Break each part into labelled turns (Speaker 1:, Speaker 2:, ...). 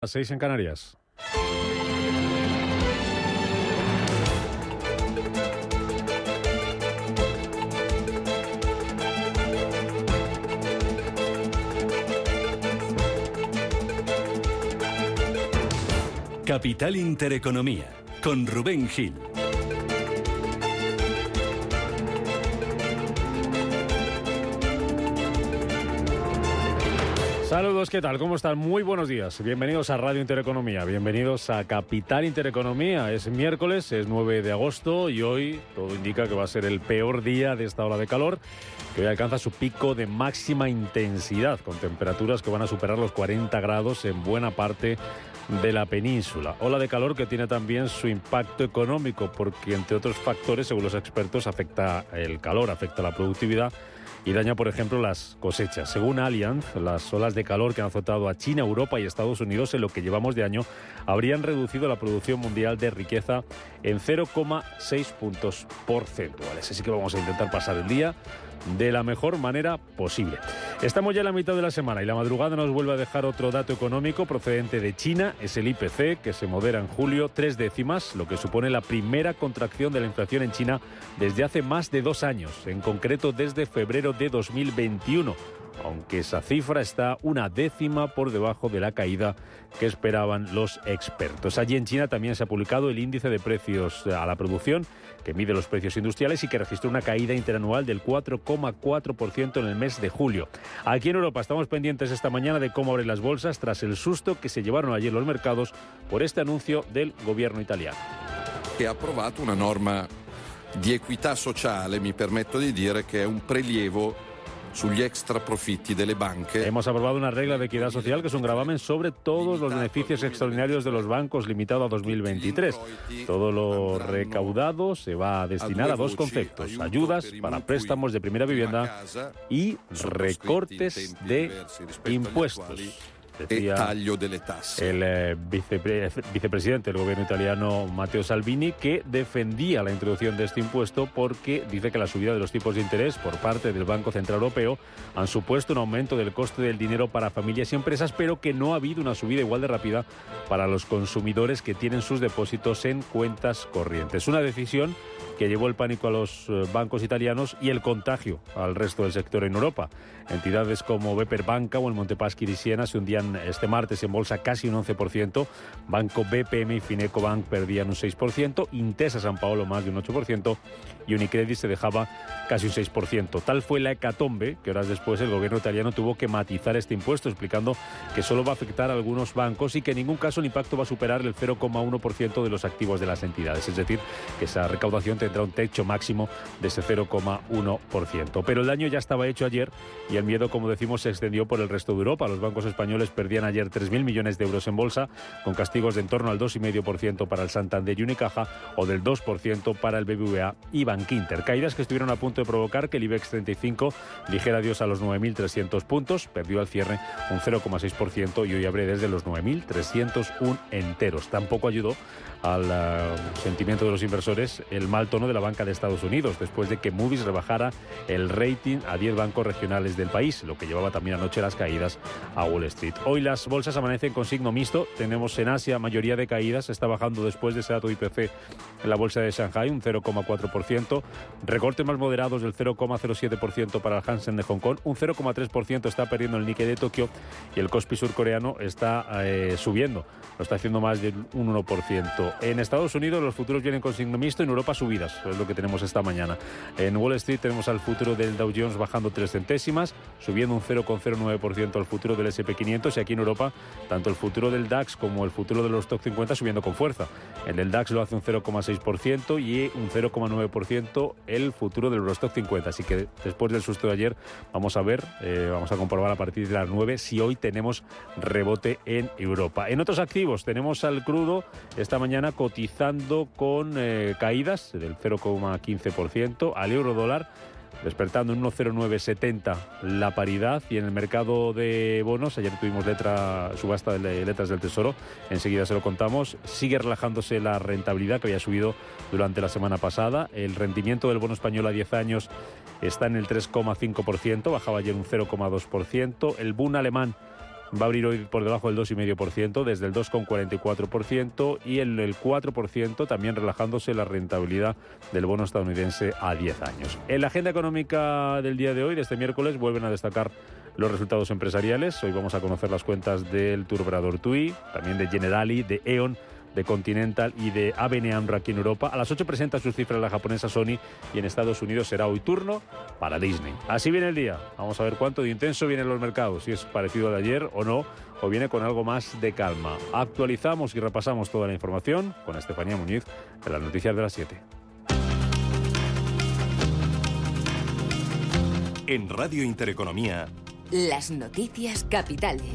Speaker 1: Las 6 en Canarias.
Speaker 2: Capital Intereconomía, con Rubén Gil.
Speaker 1: Saludos, ¿qué tal? ¿Cómo están? Muy buenos días. Bienvenidos a Radio Intereconomía, bienvenidos a Capital Intereconomía. Es miércoles, es 9 de agosto y hoy todo indica que va a ser el peor día de esta ola de calor, que hoy alcanza su pico de máxima intensidad, con temperaturas que van a superar los 40 grados en buena parte de la península. Ola de calor que tiene también su impacto económico, porque entre otros factores, según los expertos, afecta el calor, afecta la productividad y daña, por ejemplo, las cosechas. Según Allianz, las olas de calor que han azotado a China, Europa y Estados Unidos en lo que llevamos de año habrían reducido la producción mundial de riqueza en 0,6 puntos porcentuales. Así que vamos a intentar pasar el día de la mejor manera posible. Estamos ya en la mitad de la semana y la madrugada nos vuelve a dejar otro dato económico procedente de China. Es el IPC, que se modera en julio 3 décimas, lo que supone la primera contracción de la inflación en China desde hace más de 2 años, en concreto desde febrero de 2021. Aunque esa cifra está 1 décima por debajo de la caída que esperaban los expertos. Allí en China también se ha publicado el índice de precios a la producción, que mide los precios industriales y que registró una caída interanual del 4,4% en el mes de julio. Aquí en Europa estamos pendientes esta mañana de cómo abren las bolsas tras el susto que se llevaron ayer los mercados por este anuncio del gobierno italiano.
Speaker 3: Che ha approvato una norma di equità sociale, mi permetto di dire che è un prelievo sugli extra profitti delle banche.
Speaker 1: Hemos aprobado una regla de equidad social que es un gravamen sobre todos los beneficios extraordinarios de los bancos, limitado a 2023. Todo lo recaudado se va a destinar a dos conceptos: ayudas para préstamos de primera vivienda y recortes de impuestos. Decía el vicepresidente del gobierno italiano, Matteo Salvini, que defendía la introducción de este impuesto porque dice que la subida de los tipos de interés por parte del Banco Central Europeo han supuesto un aumento del coste del dinero para familias y empresas, pero que no ha habido una subida igual de rápida para los consumidores que tienen sus depósitos en cuentas corrientes. Una decisión que llevó el pánico a los bancos italianos y el contagio al resto del sector en Europa. Entidades como BPER Banca o el Montepaschi di Siena se hundían este martes en bolsa casi un 11%, Banco BPM y Finecobank perdían un 6%, Intesa San Paolo más de un 8% y Unicredit se dejaba casi un 6%. Tal fue la hecatombe que horas después el gobierno italiano tuvo que matizar este impuesto, explicando que solo va a afectar a algunos bancos y que en ningún caso el impacto va a superar el 0,1% de los activos de las entidades. Es decir, que esa recaudación tendrá un techo máximo de ese 0,1%. Pero el daño ya estaba hecho ayer y el miedo, como decimos, se extendió por el resto de Europa. Los bancos españoles perdían ayer 3.000 millones de euros en bolsa, con castigos de en torno al 2,5% para el Santander y Unicaja o del 2% para el BBVA y Bankinter. Caídas que estuvieron a punto de provocar que el IBEX 35 dijera adiós a los 9.300 puntos, perdió al cierre un 0,6% y hoy abre desde los 9.301 enteros. Tampoco ayudó al sentimiento de los inversores el mal tono de la banca de Estados Unidos, después de que Moody's rebajara el rating a 10 bancos regionales del país, lo que llevaba también anoche las caídas a Wall Street. Hoy las bolsas amanecen con signo mixto. Tenemos en Asia mayoría de caídas, está bajando después de ese dato IPC en la bolsa de Shanghai, un 0,4%, recortes más moderados del 0,07% para el Hansen de Hong Kong, un 0,3% está perdiendo el Nikkei de Tokio y el Kospi surcoreano está subiendo, lo está haciendo más de un 1%. En Estados Unidos los futuros vienen con signo mixto, en Europa subidas, es lo que tenemos esta mañana. En Wall Street tenemos al futuro del Dow Jones bajando 3 centésimas, subiendo un 0,09% al futuro del S&P 500 y aquí en Europa tanto el futuro del DAX como el futuro de los Stock 50 subiendo con fuerza. El del DAX lo hace un 0,6% y un 0,9% el futuro del Eurostock 50, así que después del susto de ayer vamos a ver, vamos a comprobar a partir de las 9 si hoy tenemos rebote en Europa. En otros activos tenemos al crudo esta mañana cotizando con caídas del 0,15%, al euro dólar despertando en 1,0970 la paridad, y en el mercado de bonos, ayer tuvimos subasta de letras del Tesoro, enseguida se lo contamos, sigue relajándose la rentabilidad que había subido durante la semana pasada. El rendimiento del bono español a 10 años está en el 3,5%, bajaba ayer un 0,2%, el Bund alemán va a abrir hoy por debajo del 2,5%, desde el 2,44%, y el 4% también relajándose la rentabilidad del bono estadounidense a 10 años. En la agenda económica del día de hoy, de este miércoles, vuelven a destacar los resultados empresariales. Hoy vamos a conocer las cuentas del turoperador TUI, también de Generali, de E.ON, de Continental y de ABN AMRO aquí en Europa. A las 8 presenta sus cifras la japonesa Sony, y en Estados Unidos será hoy turno para Disney. Así viene el día. Vamos a ver cuánto de intenso vienen los mercados, si es parecido al de ayer o no, o viene con algo más de calma. Actualizamos y repasamos toda la información con Estefanía Muñiz de las noticias de las 7.
Speaker 2: En Radio Intereconomía,
Speaker 4: las noticias capitales.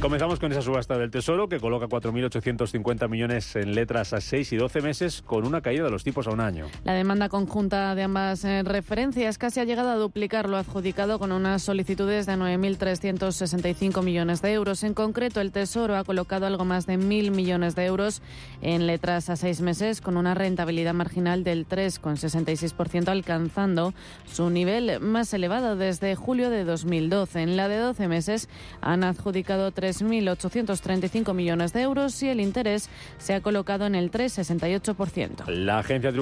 Speaker 1: Comenzamos con esa subasta del Tesoro que coloca 4.850 millones en letras a 6 y 12 meses, con una caída de los tipos a un año.
Speaker 5: La demanda conjunta de ambas referencias casi ha llegado a duplicar lo adjudicado, con unas solicitudes de 9.365 millones de euros. En concreto, el Tesoro ha colocado algo más de 1.000 millones de euros en letras a 6 meses, con una rentabilidad marginal del 3,66%, alcanzando su nivel más elevado desde julio de 2012. En la de 12 meses han adjudicado 3.835 millones de euros y el interés se ha colocado en el 3,68%.
Speaker 1: La agencia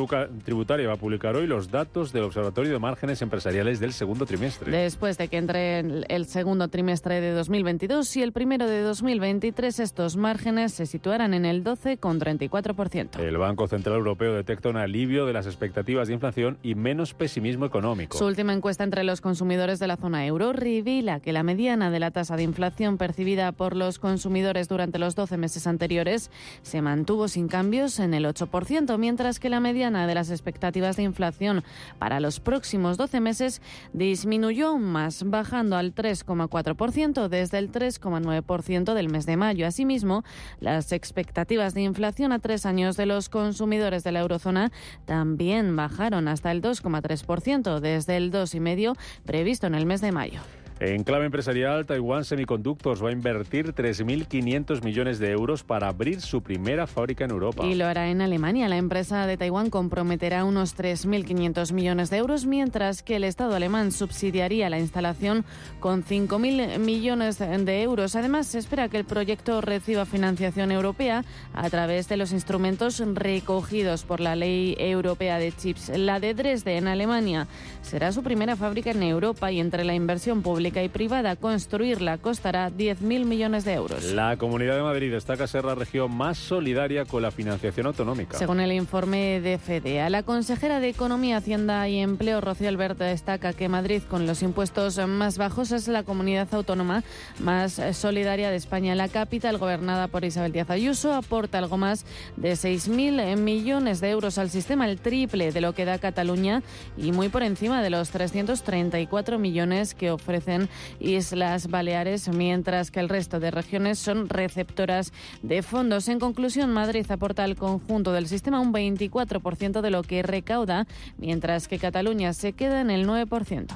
Speaker 1: tributaria va a publicar hoy los datos del Observatorio de Márgenes Empresariales del segundo trimestre.
Speaker 5: Después de que entre el segundo trimestre de 2022 y el primero de 2023, estos márgenes se situarán en el 12,34%.
Speaker 1: El Banco Central Europeo detecta un alivio de las expectativas de inflación y menos pesimismo económico.
Speaker 5: Su última encuesta entre los consumidores de la zona euro revela que la mediana de la tasa de inflación percibida por los consumidores durante los 12 meses anteriores se mantuvo sin cambios en el 8%, mientras que la mediana de las expectativas de inflación para los próximos 12 meses disminuyó aún más, bajando al 3,4% desde el 3,9% del mes de mayo. Asimismo, las expectativas de inflación a 3 años de los consumidores de la eurozona también bajaron hasta el 2,3% desde el 2,5% previsto en el mes de mayo.
Speaker 1: En clave empresarial, Taiwan Semiconductors va a invertir 3.500 millones de euros para abrir su primera fábrica en Europa.
Speaker 5: Y lo hará en Alemania. La empresa de Taiwán comprometerá unos 3.500 millones de euros, mientras que el Estado alemán subsidiaría la instalación con 5.000 millones de euros. Además, se espera que el proyecto reciba financiación europea a través de los instrumentos recogidos por la Ley Europea de Chips. La de Dresde, en Alemania, será su primera fábrica en Europa, y entre la inversión pública y privada, construirla costará 10.000 millones de euros.
Speaker 1: La Comunidad de Madrid destaca ser la región más solidaria con la financiación autonómica.
Speaker 5: Según el informe de FEDEA, la consejera de Economía, Hacienda y Empleo, Rocío Alberto, destaca que Madrid, con los impuestos más bajos, es la comunidad autónoma más solidaria de España. La capital, gobernada por Isabel Díaz Ayuso, aporta algo más de 6.000 millones de euros al sistema, el triple de lo que da Cataluña y muy por encima de los 334 millones que ofrecen Islas Baleares, mientras que el resto de regiones son receptoras de fondos. En conclusión, Madrid aporta al conjunto del sistema un 24% de lo que recauda, mientras que Cataluña se queda en el 9%.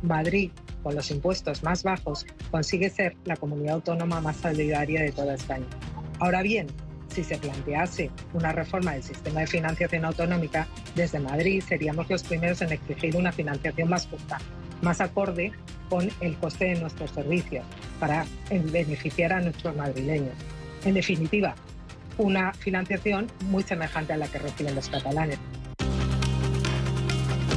Speaker 6: Madrid, con los impuestos más bajos, consigue ser la comunidad autónoma más solidaria de toda España. Ahora bien, si se plantease una reforma del sistema de financiación autonómica, desde Madrid seríamos los primeros en exigir una financiación más justa, más acorde con el coste de nuestros servicios, para beneficiar a nuestros madrileños. En definitiva, una financiación muy semejante a la que reciben los catalanes.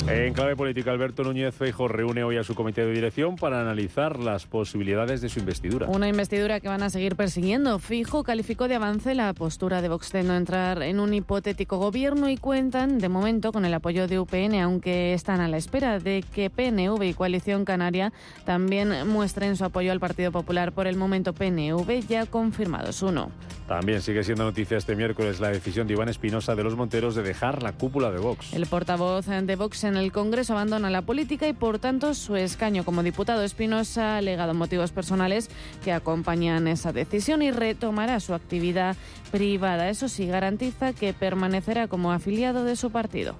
Speaker 1: En clave política, Alberto Núñez Feijóo reúne hoy a su comité de dirección para analizar las posibilidades de su investidura.
Speaker 5: Una investidura que van a seguir persiguiendo. Feijóo calificó de avance la postura de Vox de no entrar en un hipotético gobierno y cuentan, de momento, con el apoyo de UPN, aunque están a la espera de que PNV y Coalición Canaria también muestren su apoyo al Partido Popular. Por el momento, PNV ya ha confirmado su no.
Speaker 1: También sigue siendo noticia este miércoles la decisión de Iván Espinosa de los Monteros de dejar la cúpula de Vox.
Speaker 5: El portavoz de Vox en el Congreso abandona la política y, por tanto, su escaño como diputado. Espinosa ha alegado motivos personales que acompañan esa decisión y retomará su actividad privada. Eso sí, garantiza que permanecerá como afiliado de su partido.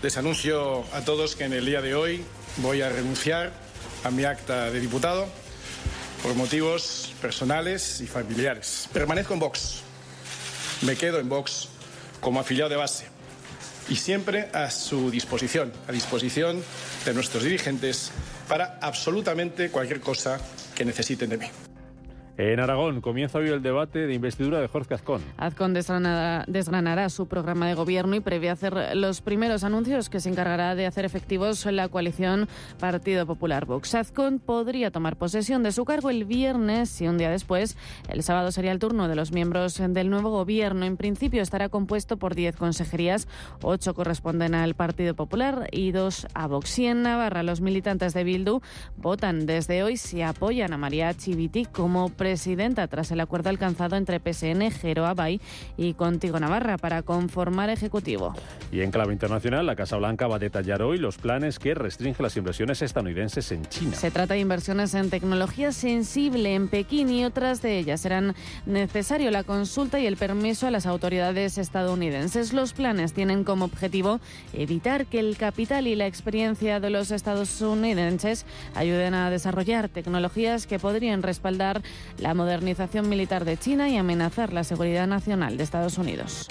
Speaker 7: Les anuncio a todos que en el día de hoy voy a renunciar a mi acta de diputado por motivos personales y familiares. Permanezco en Vox. Me quedo en Vox como afiliado de base y siempre a su disposición, a disposición de nuestros dirigentes para absolutamente cualquier cosa que necesiten de mí.
Speaker 1: En Aragón comienza hoy el debate de investidura de Jorge Azcón.
Speaker 5: Azcón desgranará su programa de gobierno y prevé hacer los primeros anuncios que se encargará de hacer efectivos la coalición Partido Popular-Vox. Azcón podría tomar posesión de su cargo el viernes y un día después, el sábado, sería el turno de los miembros del nuevo gobierno. En principio estará compuesto por 10 consejerías, 8 corresponden al Partido Popular y 2 a Vox. Y en Navarra, los militantes de Bildu votan desde hoy si apoyan a María Chivite como presidenta tras el acuerdo alcanzado entre PSN, Geroa Bai y Contigo Navarra para conformar ejecutivo.
Speaker 1: Y en clave internacional, la Casa Blanca va a detallar hoy los planes que restringen las inversiones estadounidenses en China.
Speaker 5: Se trata de inversiones en tecnología sensible en Pekín y otras de ellas serán necesario la consulta y el permiso a las autoridades estadounidenses. Los planes tienen como objetivo evitar que el capital y la experiencia de los estadounidenses ayuden a desarrollar tecnologías que podrían respaldar la modernización militar de China y amenazar la seguridad nacional de Estados Unidos.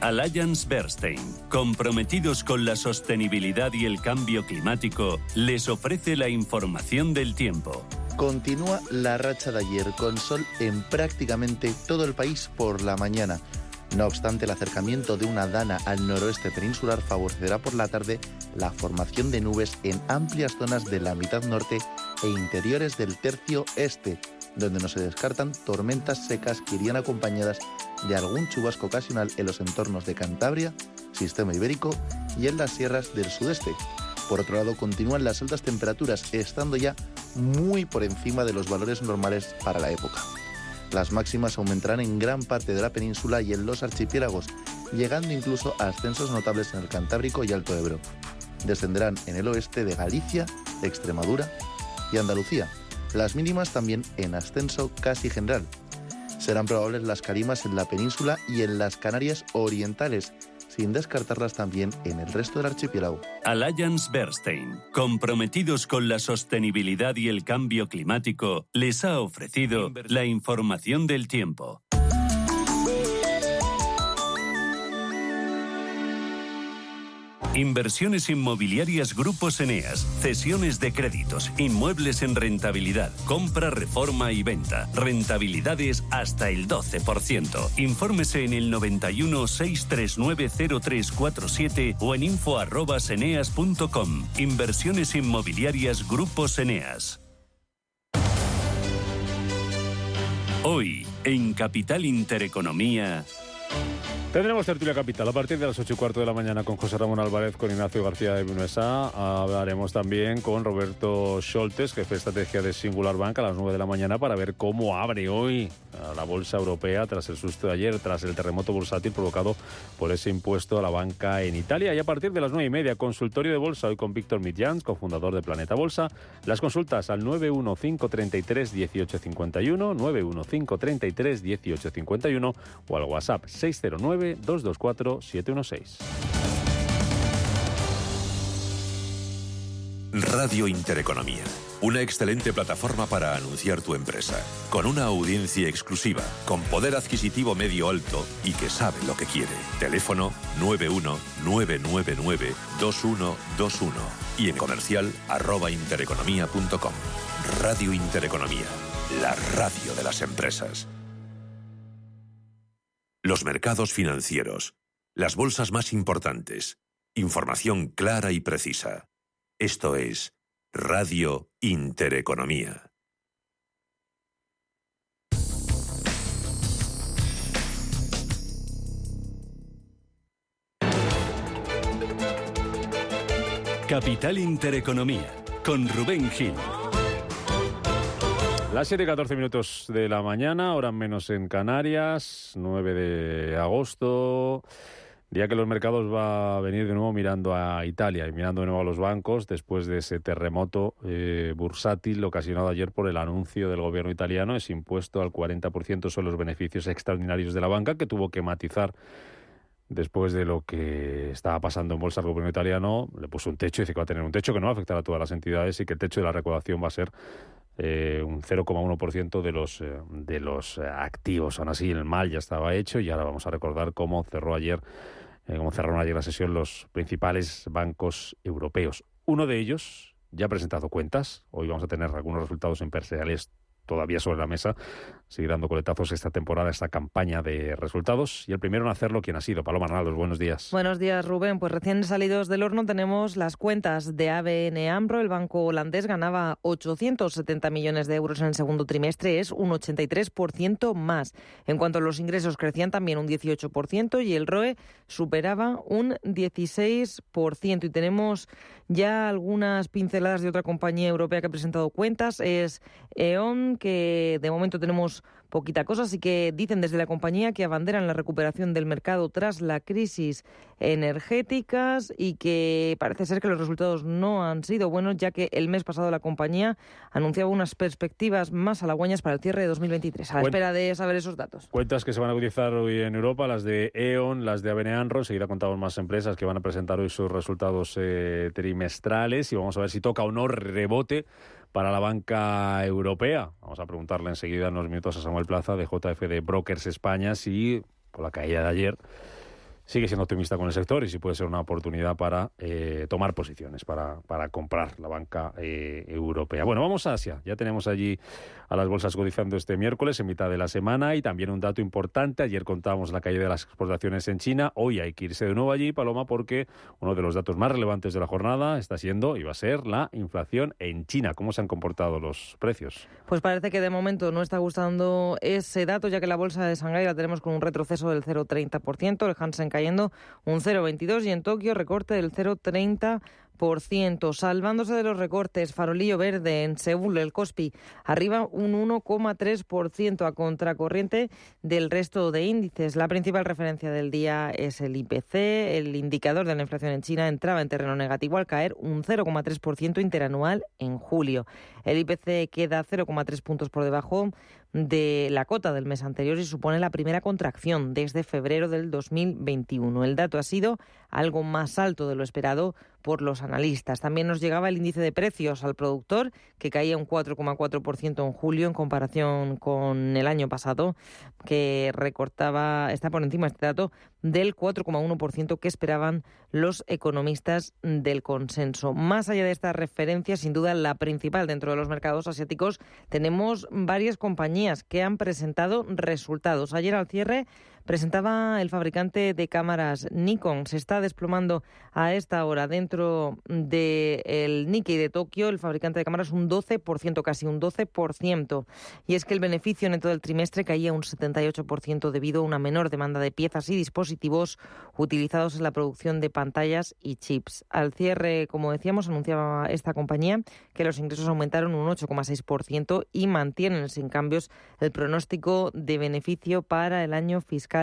Speaker 8: Allianz Bernstein, comprometidos con la sostenibilidad y el cambio climático, les ofrece la información del tiempo.
Speaker 9: Continúa la racha de ayer, con sol en prácticamente todo el país por la mañana. No obstante, el acercamiento de una dana al noroeste peninsular favorecerá por la tarde la formación de nubes en amplias zonas de la mitad norte e interiores del tercio este, donde no se descartan tormentas secas que irían acompañadas de algún chubasco ocasional en los entornos de Cantabria, Sistema Ibérico y en las sierras del sudeste. Por otro lado, continúan las altas temperaturas, estando ya muy por encima de los valores normales para la época. Las máximas aumentarán en gran parte de la península y en los archipiélagos, llegando incluso a ascensos notables en el Cantábrico y Alto Ebro. Descenderán en el oeste de Galicia, Extremadura y Andalucía. Las mínimas también en ascenso casi general. Serán probables las calimas en la península y en las Canarias orientales, sin descartarlas también en el resto del archipiélago.
Speaker 8: Allianz Bernstein, comprometidos con la sostenibilidad y el cambio climático, les ha ofrecido la información del tiempo. Inversiones inmobiliarias Grupos Eneas, cesiones de créditos, inmuebles en rentabilidad, compra, reforma y venta, rentabilidades hasta el 12%. Infórmese en el 91 639 0347 o en info@eneas.com. Inversiones inmobiliarias Grupos Eneas. Hoy, en Capital Intereconomía...
Speaker 1: Tendremos tertulia capital a partir de las 8:15 de la mañana con José Ramón Álvarez, con Ignacio García de Vinuesa. Hablaremos también con Roberto Scholtes, jefe de estrategia de Singular Bank, a las 9 de la mañana para ver cómo abre hoy la bolsa europea tras el susto de ayer, tras el terremoto bursátil provocado por ese impuesto a la banca en Italia. Y a partir de las 9:30, consultorio de bolsa hoy con Víctor Mitjans, cofundador de Planeta Bolsa. Las consultas al 915331851, 915331851 o al WhatsApp 609-224-716.
Speaker 2: Radio Intereconomía, una excelente plataforma para anunciar tu empresa, con una audiencia exclusiva, con poder adquisitivo medio alto y que sabe lo que quiere. Teléfono 919992121 y en comercial @intereconomía.com. Radio Intereconomía, la radio de las empresas. Los mercados financieros, las bolsas más importantes, información clara y precisa. Esto es Radio Intereconomía.
Speaker 8: Capital Intereconomía, con Rubén Gil.
Speaker 1: Las 7:14 de la mañana, hora menos en Canarias, 9 de agosto, día que los mercados va a venir de nuevo mirando a Italia y mirando de nuevo a los bancos después de ese terremoto bursátil ocasionado ayer por el anuncio del gobierno italiano, ese impuesto al 40% sobre los beneficios extraordinarios de la banca, que tuvo que matizar después de lo que estaba pasando en bolsa, el gobierno italiano le puso un techo, dice que va a tener un techo que no va a afectar a todas las entidades y que el techo de la recaudación va a ser un 0,1% de los activos. Aún así, el mal ya estaba hecho y ahora vamos a recordar cómo cerraron ayer la sesión los principales bancos europeos. Uno de ellos ya ha presentado cuentas. Hoy vamos a tener algunos resultados empresariales todavía sobre la mesa. Sigue dando coletazos esta temporada, esta campaña de resultados. Y el primero en hacerlo, ¿quién ha sido? Paloma Arnaldos, buenos días.
Speaker 10: Buenos días, Rubén. Pues recién salidos del horno tenemos las cuentas de ABN AMRO. El banco holandés ganaba 870 millones de euros en el segundo trimestre. Es un 83% más. En cuanto a los ingresos, crecían también un 18% y el ROE superaba un 16%. Y tenemos ya algunas pinceladas de otra compañía europea que ha presentado cuentas. Es E.ON, que de momento tenemos poquita cosa, así que dicen desde la compañía que abanderan la recuperación del mercado tras la crisis energéticas y que parece ser que los resultados no han sido buenos, ya que el mes pasado la compañía anunciaba unas perspectivas más halagüeñas para el cierre de 2023. A la espera de saber esos datos.
Speaker 1: Cuentas que se van a utilizar hoy en Europa, las de E.ON, las de ABN AMRO. Enseguida contamos más empresas que van a presentar hoy sus resultados trimestrales y vamos a ver si toca o no rebote para la banca europea. Vamos a preguntarle enseguida en unos minutos a Samuel Plaza de JFD Brokers España si, con la caída de ayer, sigue siendo optimista con el sector y si puede ser una oportunidad para tomar posiciones, para comprar la banca europea. Bueno, vamos a Asia. Ya tenemos allí a las bolsas cotizando este miércoles en mitad de la semana y también un dato importante. Ayer contábamos la caída de las exportaciones en China. Hoy hay que irse de nuevo allí, Paloma, porque uno de los datos más relevantes de la jornada está siendo y va a ser la inflación en China. ¿Cómo se han comportado los precios?
Speaker 10: Pues parece que de momento no está gustando ese dato, ya que la bolsa de Shanghái la tenemos con un retroceso del 0,30%, el Hansen cayendo un 0,22% y en Tokio recorte del 0,30%. Salvándose de los recortes, farolillo verde en Seúl, el Kospi arriba un 1,3% a contracorriente del resto de índices. La principal referencia del día es el IPC. El indicador de la inflación en China entraba en terreno negativo al caer un 0,3% interanual en julio. El IPC queda 0,3 puntos por debajo de la cota del mes anterior y supone la primera contracción desde febrero del 2021. El dato ha sido algo más alto de lo esperado por los analistas. También nos llegaba el índice de precios al productor, que caía un 4,4% en julio en comparación con el año pasado, que está por encima este dato del 4,1% que esperaban los economistas del consenso. Más allá de esta referencia, sin duda la principal dentro de los mercados asiáticos, tenemos varias compañías que han presentado resultados. Ayer al cierre presentaba el fabricante de cámaras Nikon. Se está desplomando a esta hora dentro del Nikkei de Tokio, el fabricante de cámaras, un 12%, casi un 12%. Y es que el beneficio neto del trimestre caía un 78% debido a una menor demanda de piezas y dispositivos utilizados en la producción de pantallas y chips. Al cierre, como decíamos, anunciaba esta compañía que los ingresos aumentaron un 8,6% y mantienen sin cambios el pronóstico de beneficio para el año fiscal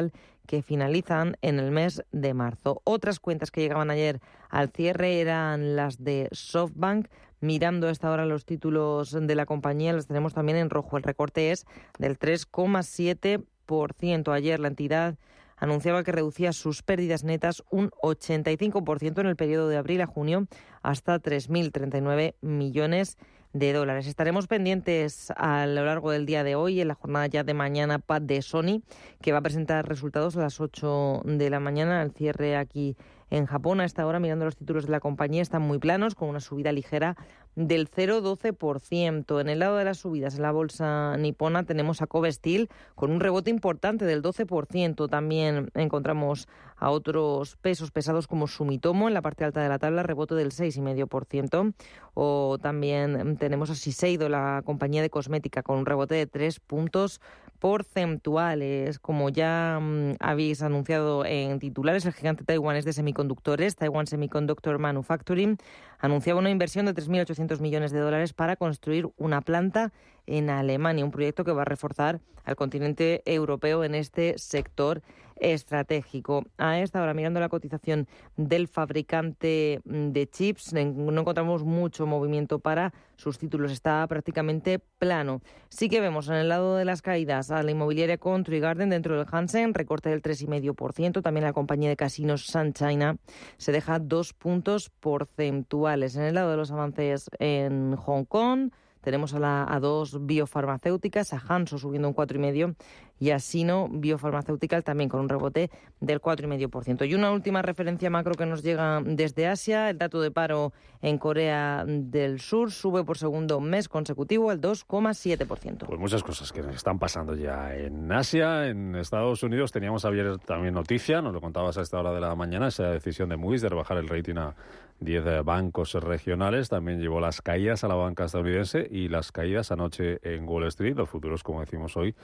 Speaker 10: que finalizan en el mes de marzo. Otras cuentas que llegaban ayer al cierre eran las de SoftBank. Mirando a esta hora los títulos de la compañía, los tenemos también en rojo. El recorte es del 3,7%. Ayer la entidad anunciaba que reducía sus pérdidas netas un 85% en el periodo de abril a junio hasta 3.039 millones de dólares. Estaremos pendientes a lo largo del día de hoy, en la jornada ya de mañana, de Sony, que va a presentar resultados a las 8 de la mañana, al cierre aquí en Japón. A esta hora, mirando los títulos de la compañía, están muy planos, con una subida ligera del 0,12%. En el lado de las subidas en la bolsa nipona tenemos a Kobe Steel con un rebote importante del 12%. También encontramos a otros pesos pesados como Sumitomo en la parte alta de la tabla, rebote del 6,5%. O también tenemos a Shiseido, la compañía de cosmética, con un rebote de 3 puntos porcentuales. Como ya habéis anunciado en titulares, el gigante taiwanés de semiconductores, Taiwan Semiconductor Manufacturing, anunciaba una inversión de 3.800 millones de dólares para construir una planta en Alemania, un proyecto que va a reforzar al continente europeo en este sector estratégico. A esta hora, mirando la cotización del fabricante de chips, no encontramos mucho movimiento para sus títulos, está prácticamente plano. Sí que vemos en el lado de las caídas a la inmobiliaria Country Garden dentro del Hansen, recorte del 3,5%, también la compañía de casinos Sun China se deja 2 puntos porcentuales. En el lado de los avances en Hong Kong, tenemos a dos biofarmacéuticas, a Hanso subiendo un 4,5% y a Sino Biopharmaceutical también con un rebote del 4,5%. Y una última referencia macro que nos llega desde Asia, el dato de paro en Corea del Sur sube por segundo mes consecutivo al 2,7%.
Speaker 1: Pues muchas cosas que están pasando ya en Asia. En Estados Unidos teníamos ayer también noticia, nos lo contabas a esta hora de la mañana, esa decisión de Moody's de rebajar el rating a 10 bancos regionales. También llevó las caídas a la banca estadounidense y las caídas anoche en Wall Street, los futuros, como decimos hoy,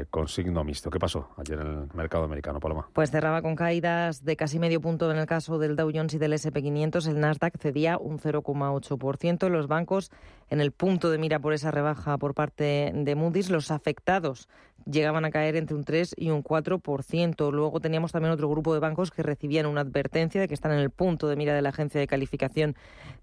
Speaker 1: con signo mixto. ¿Qué pasó ayer en el mercado americano, Paloma?
Speaker 10: Pues cerraba con caídas de casi medio punto en el caso del Dow Jones y del S&P 500. El Nasdaq cedía un 0,8%. Los bancos en el punto de mira por esa rebaja por parte de Moody's. Los afectados llegaban a caer entre un 3 y un 4%. Luego teníamos también otro grupo de bancos que recibían una advertencia de que están en el punto de mira de la agencia de calificación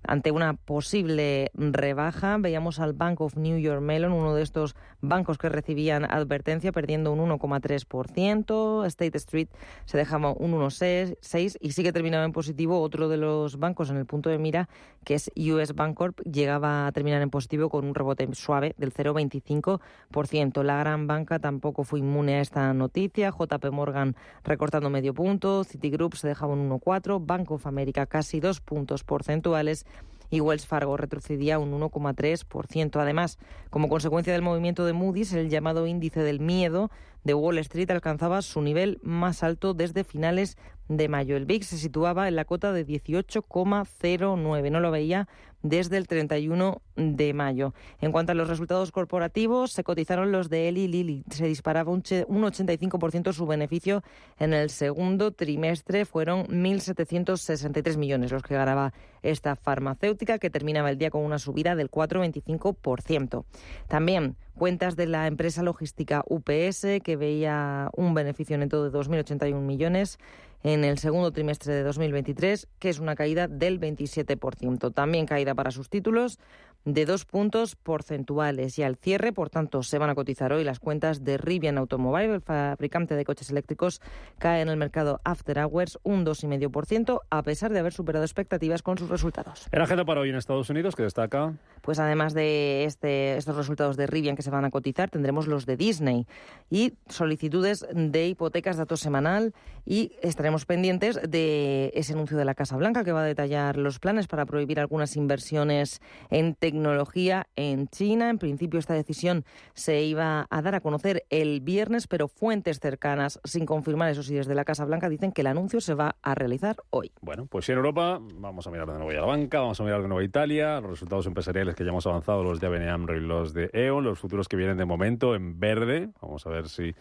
Speaker 10: ante una posible rebaja. Veíamos al Bank of New York Mellon, uno de estos bancos que recibían advertencia, perdiendo un 1,3%. State Street se dejaba un 1,6% y sí que terminaba en positivo otro de los bancos en el punto de mira, que es US Bancorp, llegaba a terminar en positivo con un rebote suave del 0,25%. La gran banca tampoco fue inmune a esta noticia. JP Morgan recortando medio punto, Citigroup se dejaba un 1,4%, Bank of America casi 2 puntos porcentuales y Wells Fargo retrocedía un 1,3%. Además, como consecuencia del movimiento de Moody's, el llamado índice del miedo de Wall Street alcanzaba su nivel más alto desde finales de mayo. El VIX se situaba en la cota de 18,09. No lo veía desde el 31 de mayo. En cuanto a los resultados corporativos, se cotizaron los de Eli Lilly. Se disparaba un 85% su beneficio en el segundo trimestre. Fueron 1.763 millones los que ganaba esta farmacéutica, que terminaba el día con una subida del 4,25%. También cuentas de la empresa logística UPS, que veía un beneficio neto de 2.081 millones en el segundo trimestre de 2023, que es una caída del 27%. También caída para sus títulos de 2 puntos porcentuales. Y al cierre, por tanto, se van a cotizar hoy las cuentas de Rivian Automobile, el fabricante de coches eléctricos, cae en el mercado After Hours un 2,5%, a pesar de haber superado expectativas con sus resultados.
Speaker 1: ¿En agenda para hoy en Estados Unidos, que destaca?
Speaker 10: Pues además de estos resultados de Rivian que se van a cotizar, tendremos los de Disney y solicitudes de hipotecas, datos semanal, y estaremos pendientes de ese anuncio de la Casa Blanca que va a detallar los planes para prohibir algunas inversiones en tecnología en China. En principio esta decisión se iba a dar a conocer el viernes, pero fuentes cercanas, sin confirmar eso sí desde la Casa Blanca, dicen que el anuncio se va a realizar hoy.
Speaker 1: Bueno, pues en Europa vamos a mirar de nuevo ya la banca, vamos a mirar de nuevo a Italia, los resultados empresariales que ya hemos avanzado, los de ABN AMRO y los de E.ON, los futuros que vienen de momento en verde. Vamos a ver si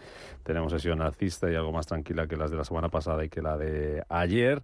Speaker 1: tenemos sesión alcista y algo más tranquila que las de la semana pasada y que la de ayer,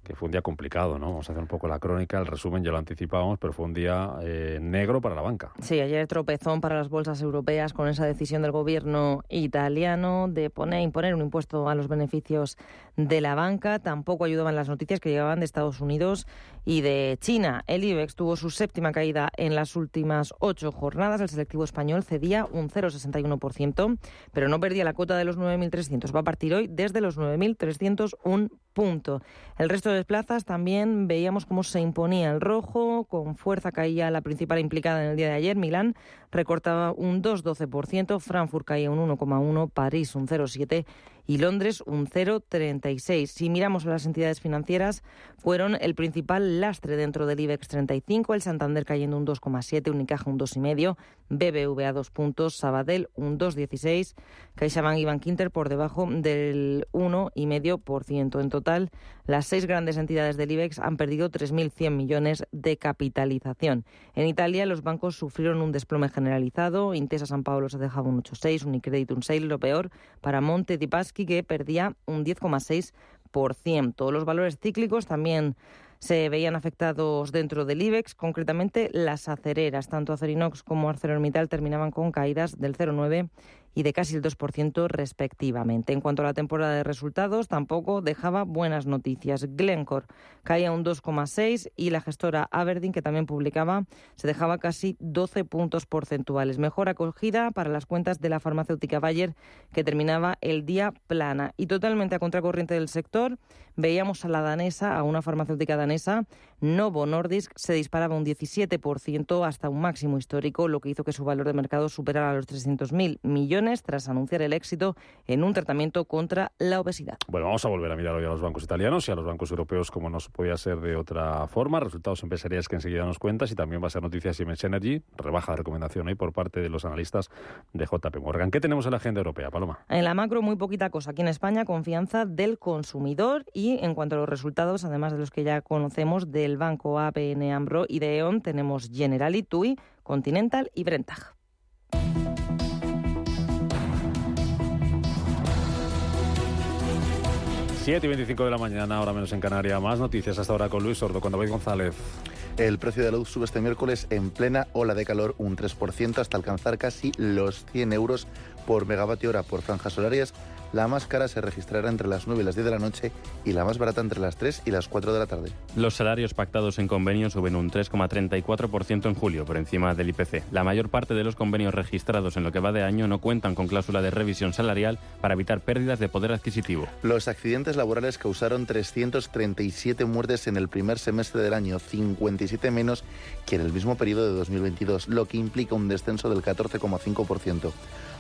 Speaker 1: que fue un día complicado, ¿no? Vamos a hacer un poco la crónica, el resumen, ya lo anticipábamos, pero fue un día negro para la banca.
Speaker 10: Sí, ayer tropezón para las bolsas europeas con esa decisión del gobierno italiano de imponer un impuesto a los beneficios de la banca. Tampoco ayudaban las noticias que llegaban de Estados Unidos y de China. El IBEX tuvo su séptima caída en las últimas 8 jornadas. El selectivo español cedía un 0,61%, pero no perdía la cota de los 9.300. Va a partir hoy desde los 9.301 puntos. El resto de plazas también veíamos cómo se imponía el rojo. Con fuerza caía la principal implicada en el día de ayer. Milán recortaba un 2,12%, Frankfurt caía un 1,1%, París un 0,7% y Londres un 0,36%. Si miramos a las entidades financieras, fueron el principal lastre dentro del IBEX 35, el Santander cayendo un 2,7%, Unicaja un 2,5%, BBVA 2 puntos, Sabadell un 2,16%, CaixaBank y Bankinter por debajo del 1,5%. En total, las 6 grandes entidades del IBEX han perdido 3.100 millones de capitalización. En Italia, los bancos sufrieron un desplome generalizado. Intesa San Paolo se dejaba un 8,6%, Unicredit un 6%, lo peor para Monte dei Paschi, que perdía un 10,6%. Los valores cíclicos también se veían afectados dentro del IBEX, concretamente las acereras. Tanto Acerinox como ArcelorMittal terminaban con caídas del 0,9% y de casi el 2% respectivamente. En cuanto a la temporada de resultados, tampoco dejaba buenas noticias. Glencore caía un 2,6% y la gestora Aberdeen, que también publicaba, se dejaba casi 12 puntos porcentuales. Mejor acogida para las cuentas de la farmacéutica Bayer, que terminaba el día plana. Y totalmente a contracorriente del sector, veíamos a la danesa, a una farmacéutica danesa, Novo Nordisk, se disparaba un 17% hasta un máximo histórico, lo que hizo que su valor de mercado superara los 300.000 millones tras anunciar el éxito en un tratamiento contra la obesidad.
Speaker 1: Bueno, vamos a volver a mirar hoy a los bancos italianos y a los bancos europeos, como no podía ser de otra forma. Resultados empresariales que enseguida nos cuentas, y también va a ser noticias Siemens Energy. Rebaja de recomendación hoy por parte de los analistas de JP Morgan. ¿Qué tenemos en la agenda europea, Paloma?
Speaker 10: En la macro, muy poquita cosa. Aquí en España, confianza del consumidor, y en cuanto a los resultados, además de los que ya conocemos, del banco ABN AMRO y de E.ON, tenemos Generali, TUI, Continental y Brenntag.
Speaker 1: 7:25 de la mañana, ahora menos en Canarias. Más noticias hasta ahora con Luis Sordo, con David González.
Speaker 9: El precio de la luz sube este miércoles en plena ola de calor un 3% hasta alcanzar casi los 100 euros por megavatio hora por franjas horarias. La más cara se registrará entre las 9 y las 10 de la noche y la más barata entre las 3 y las 4 de la tarde.
Speaker 11: Los salarios pactados en convenio suben un 3,34% en julio, por encima del IPC. La mayor parte de los convenios registrados en lo que va de año no cuentan con cláusula de revisión salarial para evitar pérdidas de poder adquisitivo.
Speaker 9: Los accidentes laborales causaron 337 muertes en el primer semestre del año, 57 menos que en el mismo periodo de 2022, lo que implica un descenso del 14,5%.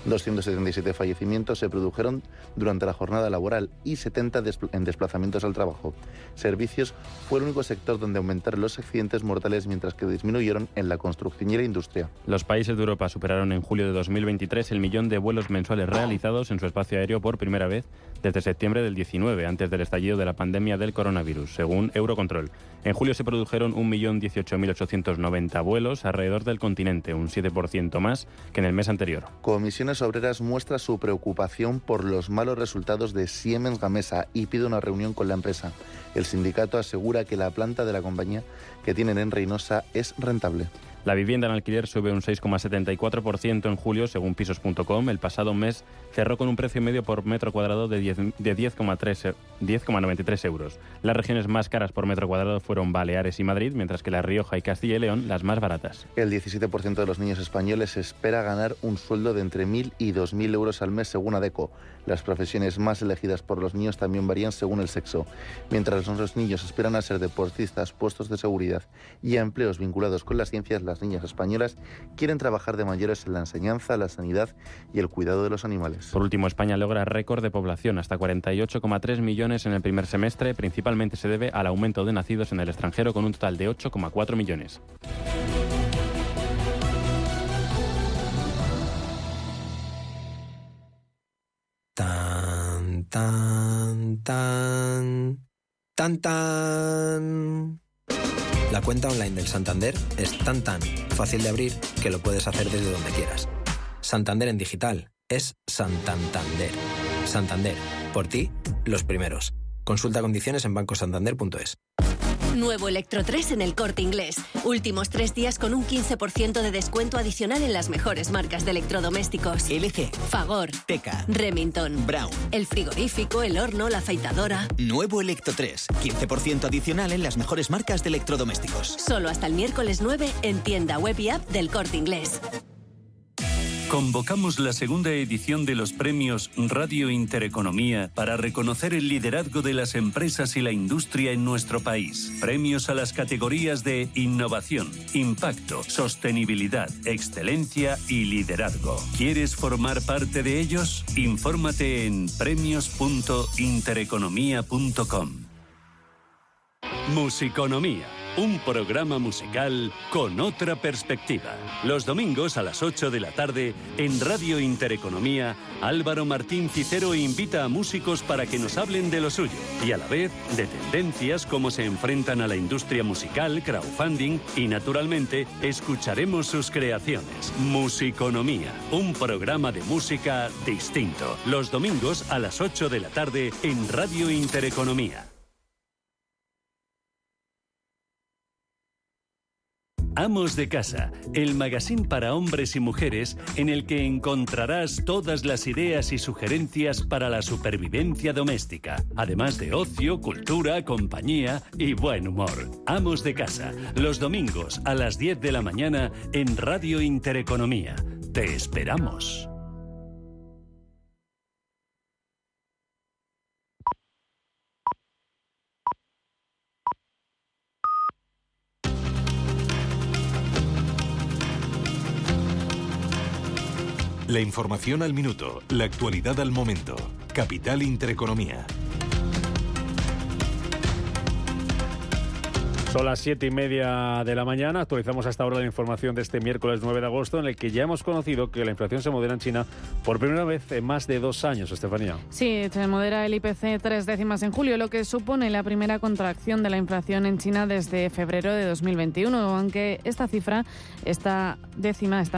Speaker 9: 277 fallecimientos se produjeron durante la jornada laboral y 70 en desplazamientos al trabajo. Servicios fue el único sector donde aumentaron los accidentes mortales, mientras que disminuyeron en la construcción y la industria.
Speaker 11: Los países de Europa superaron en julio de 2023 el millón de vuelos mensuales realizados en su espacio aéreo por primera vez desde septiembre del 19, antes del estallido de la pandemia del coronavirus, según Eurocontrol. En julio se produjeron 1.018.890 vuelos alrededor del continente, un 7% más que en el mes anterior.
Speaker 9: Comisiones Obreras muestra su preocupación por los malos resultados de Siemens Gamesa y pide una reunión con la empresa. El sindicato asegura que la planta de la compañía que tienen en Reynosa es rentable.
Speaker 11: La vivienda en alquiler sube un 6,74% en julio, según Pisos.com. El pasado mes cerró con un precio medio por metro cuadrado de 10,93 euros. Las regiones más caras por metro cuadrado fueron Baleares y Madrid, mientras que La Rioja y Castilla y León las más baratas.
Speaker 9: El 17% de los niños españoles espera ganar un sueldo de entre 1.000 y 2.000 euros al mes, según ADECO. Las profesiones más elegidas por los niños también varían según el sexo. Mientras los niños esperan a ser deportistas, puestos de seguridad y a empleos vinculados con las ciencias, las niñas españolas quieren trabajar de mayores en la enseñanza, la sanidad y el cuidado de los animales.
Speaker 11: Por último, España logra récord de población, hasta 48,3 millones en el primer semestre. Principalmente se debe al aumento de nacidos en el extranjero, con un total de 8,4 millones.
Speaker 12: Tan, tan, tan, tan, tan. La cuenta online del Santander es tan fácil de abrir que lo puedes hacer desde donde quieras. Santander en digital es Santander. Santander, por ti, los primeros. Consulta condiciones en bancosantander.es.
Speaker 13: Nuevo Electro 3 en El Corte Inglés. Últimos 3 días con un 15% de descuento adicional en las mejores marcas de electrodomésticos.
Speaker 14: LG,
Speaker 13: Fagor,
Speaker 14: Teca,
Speaker 13: Remington,
Speaker 14: Brown,
Speaker 13: el frigorífico, el horno, la afeitadora.
Speaker 14: Nuevo Electro 3, 15% adicional en las mejores marcas de electrodomésticos.
Speaker 13: Solo hasta el miércoles 9 en tienda web y app del Corte Inglés.
Speaker 8: Convocamos la segunda edición de los premios Radio Intereconomía para reconocer el liderazgo de las empresas y la industria en nuestro país. Premios a las categorías de innovación, impacto, sostenibilidad, excelencia y liderazgo. ¿Quieres formar parte de ellos? Infórmate en premios.intereconomía.com. Musiconomía. Un programa musical con otra perspectiva. Los domingos a las 8 de la tarde, en Radio Intereconomía, Álvaro Martín Cicero invita a músicos para que nos hablen de lo suyo y a la vez de tendencias, cómo se enfrentan a la industria musical, crowdfunding y, naturalmente, escucharemos sus creaciones. Musiconomía, un programa de música distinto. Los domingos a las 8 de la tarde en Radio Intereconomía. Amos de Casa, el magazín para hombres y mujeres en el que encontrarás todas las ideas y sugerencias para la supervivencia doméstica, además de ocio, cultura, compañía y buen humor. Amos de Casa, los domingos a las 10 de la mañana en Radio Intereconomía. Te esperamos.
Speaker 2: La información al minuto, la actualidad al momento. Capital Intereconomía.
Speaker 1: Son las 7:30 de la mañana. Actualizamos hasta ahora la información de este miércoles 9 de agosto, en el que ya hemos conocido que la inflación se modera en China por primera vez en más de 2 años, Estefanía.
Speaker 5: Sí, se modera el IPC 3 décimas en julio, lo que supone la primera contracción de la inflación en China desde febrero de 2021, aunque esta cifra, está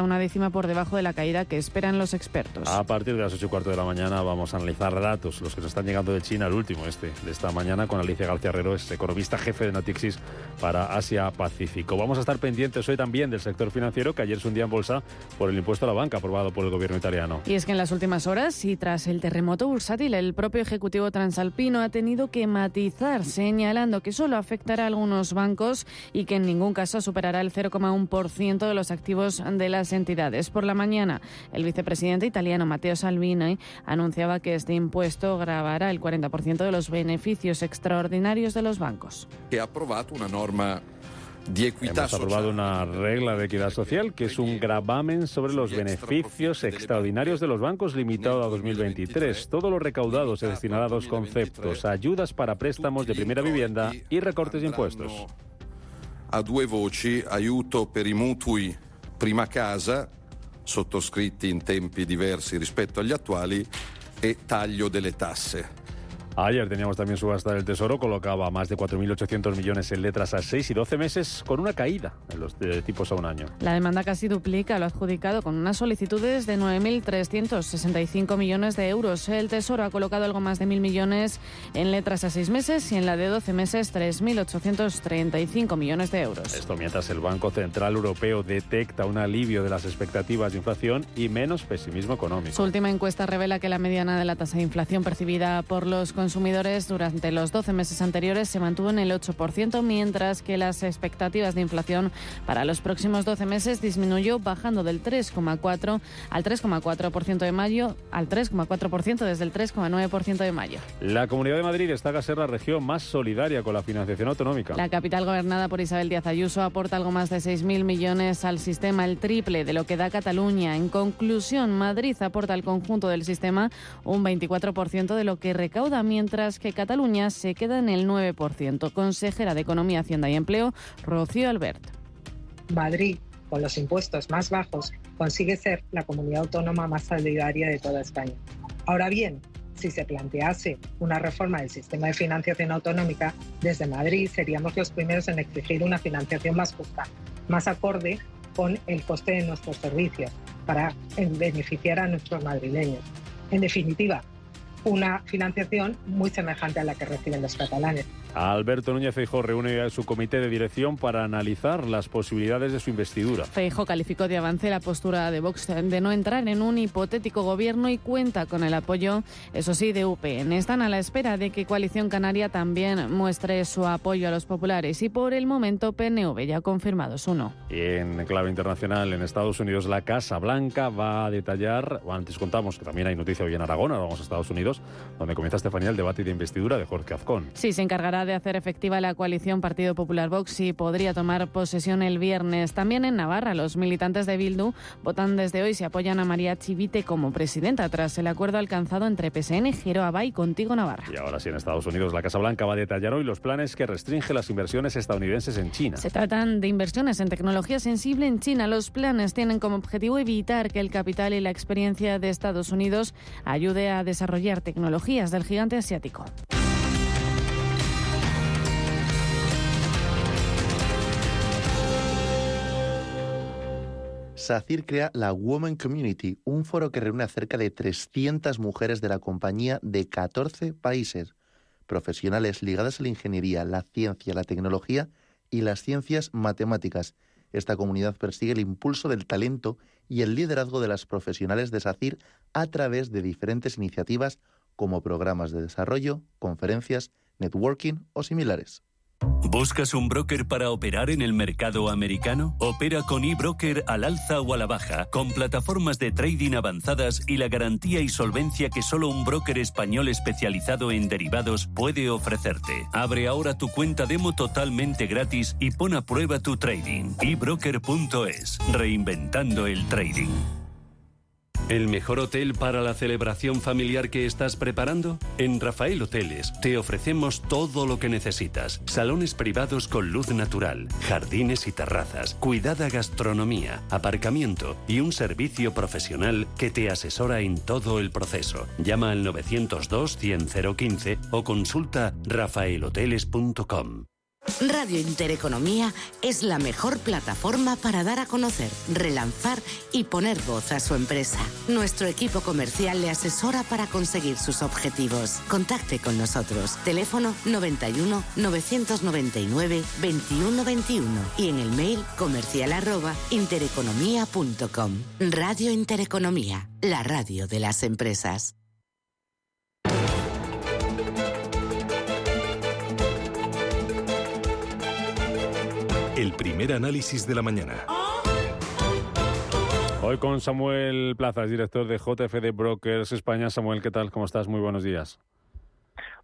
Speaker 5: una décima por debajo de la caída que esperan los expertos.
Speaker 1: A partir de las 8:15 de la mañana vamos a analizar datos, los que nos están llegando de China, el último de esta mañana, con Alicia García Herrero, es economista jefe de Natixis para Asia-Pacífico. Vamos a estar pendientes hoy también del sector financiero, que ayer se hundía en bolsa por el impuesto a la banca aprobado por el gobierno italiano.
Speaker 5: Y es que en las últimas horas y tras el terremoto bursátil, el propio ejecutivo transalpino ha tenido que matizar, señalando que solo afectará a algunos bancos y que en ningún caso superará el 0,1% de los activos de las entidades. Por la mañana, el vicepresidente italiano Matteo Salvini anunciaba que este impuesto gravará el 40% de los beneficios extraordinarios de los bancos.
Speaker 3: Ha aprobado una norma de equidad
Speaker 1: social. Hemos aprobado una regla de equidad social que es un gravamen sobre los beneficios extraordinarios de los bancos limitado a 2023. Todo lo recaudado se destinará a 2 conceptos: ayudas para préstamos de primera vivienda y recortes de impuestos.
Speaker 3: A 2 voci, aiuto per i mutui prima casa, sottoscritti in tempi diversi rispetto agli attuali, e taglio delle tasse.
Speaker 1: Ayer teníamos también subasta del Tesoro, colocaba más de 4.800 millones en letras a 6 y 12 meses, con una caída en los tipos a un año.
Speaker 5: La demanda casi duplica lo adjudicado, con unas solicitudes de 9.365 millones de euros. El Tesoro ha colocado algo más de 1.000 millones en letras a 6 meses y en la de 12 meses 3.835 millones de euros.
Speaker 1: Esto mientras el Banco Central Europeo detecta un alivio de las expectativas de inflación y menos pesimismo económico.
Speaker 5: Su última encuesta revela que la mediana de la tasa de inflación percibida por los consumidores durante los 12 meses anteriores se mantuvo en el 8%, mientras que las expectativas de inflación para los próximos 12 meses disminuyó, bajando del 3,4 al 3,4% de mayo, al 3,4% desde el 3,9% de mayo.
Speaker 1: La Comunidad de Madrid destaca ser la región más solidaria con la financiación autonómica.
Speaker 5: La capital, gobernada por Isabel Díaz Ayuso, aporta algo más de 6.000 millones al sistema, el triple de lo que da Cataluña. En conclusión, Madrid aporta al conjunto del sistema un 24% de lo que recauda, mientras que Cataluña se queda en el 9%. Consejera de Economía, Hacienda y Empleo, Rocío Albert.
Speaker 6: Madrid, con los impuestos más bajos, consigue ser la comunidad autónoma más solidaria de toda España. Ahora bien, si se plantease una reforma del sistema de financiación autonómica, desde Madrid seríamos los primeros en exigir una financiación más justa, más acorde con el coste de nuestros servicios, para beneficiar a nuestros madrileños. En definitiva, una financiación muy semejante a la que reciben los catalanes.
Speaker 1: Alberto Núñez Feijóo reúne a su comité de dirección para analizar las posibilidades de su investidura.
Speaker 5: Feijóo calificó de avance la postura de Vox de no entrar en un hipotético gobierno y cuenta con el apoyo, eso sí, de UPN. Están a la espera de que Coalición Canaria también muestre su apoyo a los populares y por el momento PNV ya ha confirmado su no.
Speaker 1: Y en clave internacional, en Estados Unidos, la Casa Blanca va a detallar, antes contamos que también hay noticia hoy en Aragón, ahora vamos a Estados Unidos, donde comienza, Estefanía, el debate de investidura de Jorge Azcón.
Speaker 5: Sí, se encargará de hacer efectiva la coalición Partido Popular-Vox y podría tomar posesión el viernes. También en Navarra, los militantes de Bildu votan desde hoy si apoyan a María Chivite como presidenta, tras el acuerdo alcanzado entre PSN, Geroa y Contigo Navarra.
Speaker 1: Y ahora sí, en Estados Unidos, la Casa Blanca va a detallar hoy los planes que restringen las inversiones estadounidenses en China.
Speaker 5: Se tratan de inversiones en tecnología sensible en China. Los planes tienen como objetivo evitar que el capital y la experiencia de Estados Unidos ayude a desarrollar tecnologías del gigante asiático.
Speaker 9: SACIR crea la Women Community, un foro que reúne a cerca de 300 mujeres de la compañía de 14 países, profesionales ligadas a la ingeniería, la ciencia, la tecnología y las ciencias matemáticas, Esta comunidad persigue el impulso del talento y el liderazgo de las profesionales de SACIR a través de diferentes iniciativas como programas de desarrollo, conferencias, networking o similares.
Speaker 8: ¿Buscas un broker para operar en el mercado americano? Opera con eBroker al alza o a la baja, con plataformas de trading avanzadas y la garantía y solvencia que solo un broker español especializado en derivados puede ofrecerte. Abre ahora tu cuenta demo totalmente gratis y pon a prueba tu trading. eBroker.es, reinventando el trading.
Speaker 15: ¿El mejor hotel para la celebración familiar que estás preparando? En Rafael Hoteles te ofrecemos todo lo que necesitas. Salones privados con luz natural, jardines y terrazas, cuidada gastronomía, aparcamiento y un servicio profesional que te asesora en todo el proceso. Llama al 902-100-015 o consulta rafaelhoteles.com.
Speaker 16: Radio Intereconomía es la mejor plataforma para dar a conocer, relanzar y poner voz a su empresa. Nuestro equipo comercial le asesora para conseguir sus objetivos. Contacte con nosotros. Teléfono 91 999 21 21 y en el mail comercial@intereconomia.com. Radio Intereconomía, la radio de las empresas.
Speaker 17: El primer análisis de la mañana.
Speaker 1: Hoy con Samuel Plazas, director de JFD Brokers España. Samuel, ¿qué tal? ¿Cómo estás? Muy buenos días.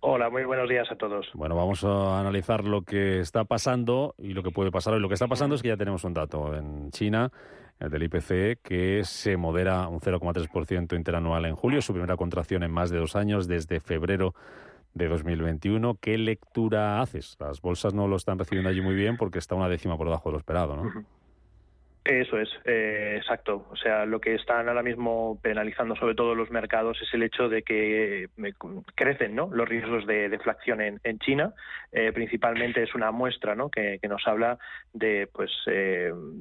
Speaker 18: Hola, muy buenos días a todos.
Speaker 1: Bueno, vamos a analizar lo que está pasando y lo que puede pasar hoy. Lo que está pasando es que ya tenemos un dato en China, el del IPC, que se modera un 0,3% interanual en julio, su primera contracción en más de 2 años, desde febrero de 2021. ¿Qué lectura haces? Las bolsas no lo están recibiendo allí muy bien porque está una décima por debajo de lo esperado, ¿no?
Speaker 18: Eso es, exacto. O sea, lo que están ahora mismo penalizando sobre todo los mercados es el hecho de que crecen, ¿no?, los riesgos de deflación en China. Principalmente es una muestra, ¿no?, que nos habla de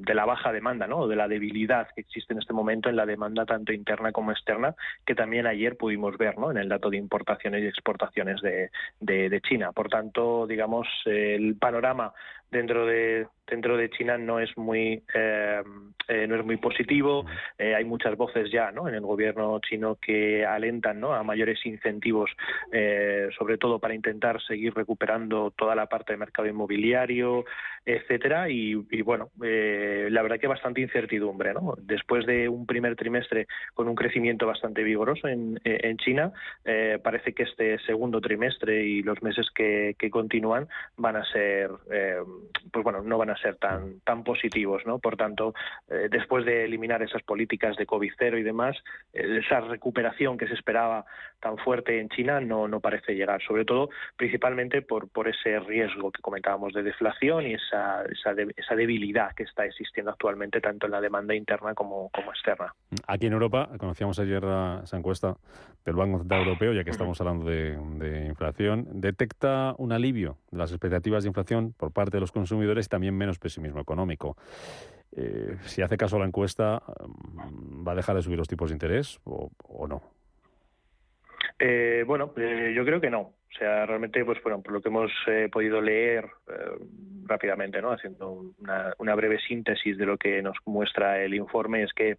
Speaker 18: la baja demanda, ¿no?, o de la debilidad que existe en este momento en la demanda tanto interna como externa, que también ayer pudimos ver, ¿no?, en el dato de importaciones y exportaciones de China. Por tanto, digamos, el panorama dentro de China no es muy positivo. Hay muchas voces ya, ¿no?, en el gobierno chino que alentan, ¿no?, a mayores incentivos, sobre todo para intentar seguir recuperando toda la parte del mercado inmobiliario, etcétera. Y bueno, la verdad que bastante incertidumbre, ¿no? Después de un primer trimestre con un crecimiento bastante vigoroso en China, parece que este segundo trimestre y los meses que continúan van a ser no van a ser tan positivos, ¿no? Por tanto, después de eliminar esas políticas de COVID cero y demás, esa recuperación que se esperaba tan fuerte en China no parece llegar, sobre todo principalmente por ese riesgo que comentábamos de deflación y esa debilidad que está existiendo actualmente tanto en la demanda interna como externa.
Speaker 1: Aquí en Europa, conocíamos ayer esa encuesta del Banco Central Europeo, ya que estamos hablando de inflación, detecta un alivio de las expectativas de inflación por parte de los consumidores y también menos pesimismo económico. Si hace caso a la encuesta, ¿va a dejar de subir los tipos de interés o no?
Speaker 18: Yo creo que no. O sea, realmente, por lo que hemos podido leer rápidamente, ¿no?, haciendo una breve síntesis de lo que nos muestra el informe, es que,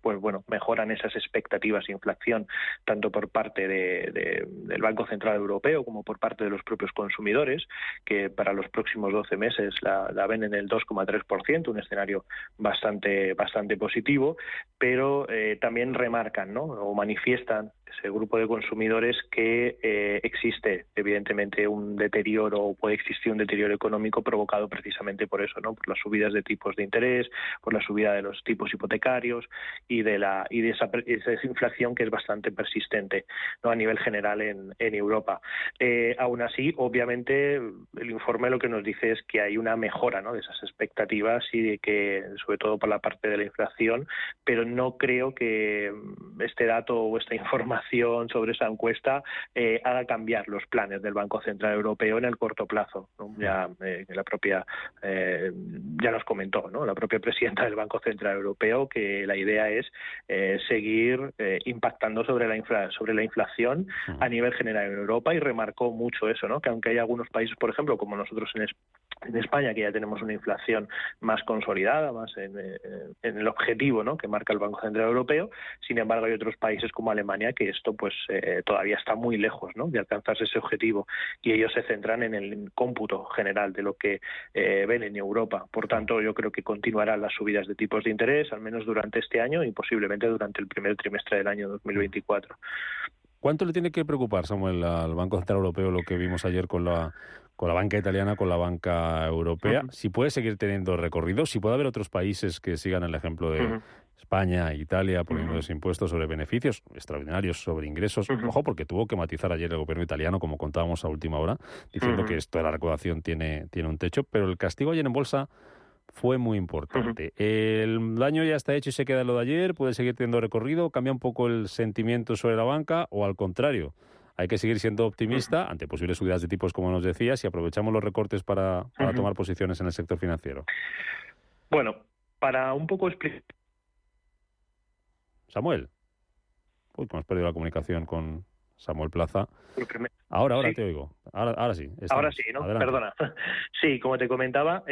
Speaker 18: mejoran esas expectativas de inflación tanto por parte del Banco Central Europeo como por parte de los propios consumidores, que para los próximos 12 meses la ven en el 2,3%, un escenario bastante positivo, pero también remarcan, ¿no?, o manifiestan ese grupo de consumidores que existe evidentemente un deterioro, o puede existir un deterioro económico provocado precisamente por eso, ¿no?, por las subidas de tipos de interés, por la subida de los tipos hipotecarios y de esa inflación que es bastante persistente, ¿no?, a nivel general en Europa. Aún así, obviamente, el informe lo que nos dice es que hay una mejora, ¿no?, de esas expectativas y de que, sobre todo por la parte de la inflación, pero no creo que este dato o esta información sobre esa encuesta haga cambiar los planes del Banco Central Europeo en el corto plazo, ¿no? Ya la propia ya nos comentó, ¿no?, la propia presidenta del Banco Central Europeo que la idea es seguir impactando sobre la inflación a nivel general en Europa, y remarcó mucho eso, ¿no?, que aunque hay algunos países, por ejemplo, como nosotros en España, que ya tenemos una inflación más consolidada, más en el objetivo, ¿no?, que marca el Banco Central Europeo. Sin embargo, hay otros países como Alemania que esto pues todavía está muy lejos, ¿no?, de alcanzarse ese objetivo, y ellos se centran en el cómputo general de lo que ven en Europa. Por tanto, yo creo que continuarán las subidas de tipos de interés, al menos durante este año y posiblemente durante el primer trimestre del año 2024.
Speaker 1: ¿Cuánto le tiene que preocupar, Samuel, al Banco Central Europeo lo que vimos ayer con la banca italiana, con la banca europea? Si puede seguir teniendo recorrido, si puede haber otros países que sigan el ejemplo de España e Italia poniendo los impuestos sobre beneficios extraordinarios, sobre ingresos. Ojo, porque tuvo que matizar ayer el gobierno italiano, como contábamos a última hora, diciendo que esto de la recaudación tiene un techo, pero el castigo ayer en bolsa fue muy importante. El daño ya está hecho y se queda en lo de ayer, puede seguir teniendo recorrido, cambia un poco el sentimiento sobre la banca, o al contrario, hay que seguir siendo optimista ante posibles subidas de tipos, como nos decías, y aprovechamos los recortes para tomar posiciones en el sector financiero.
Speaker 18: Bueno, para un poco explicar...
Speaker 1: Samuel. Uy, hemos perdido la comunicación con Samuel Plaza. Ahora
Speaker 18: ¿Sí?
Speaker 1: Te oigo. Ahora sí.
Speaker 18: Ahora sí, ¿no?
Speaker 1: Adelante.
Speaker 18: Perdona. Sí, como te comentaba,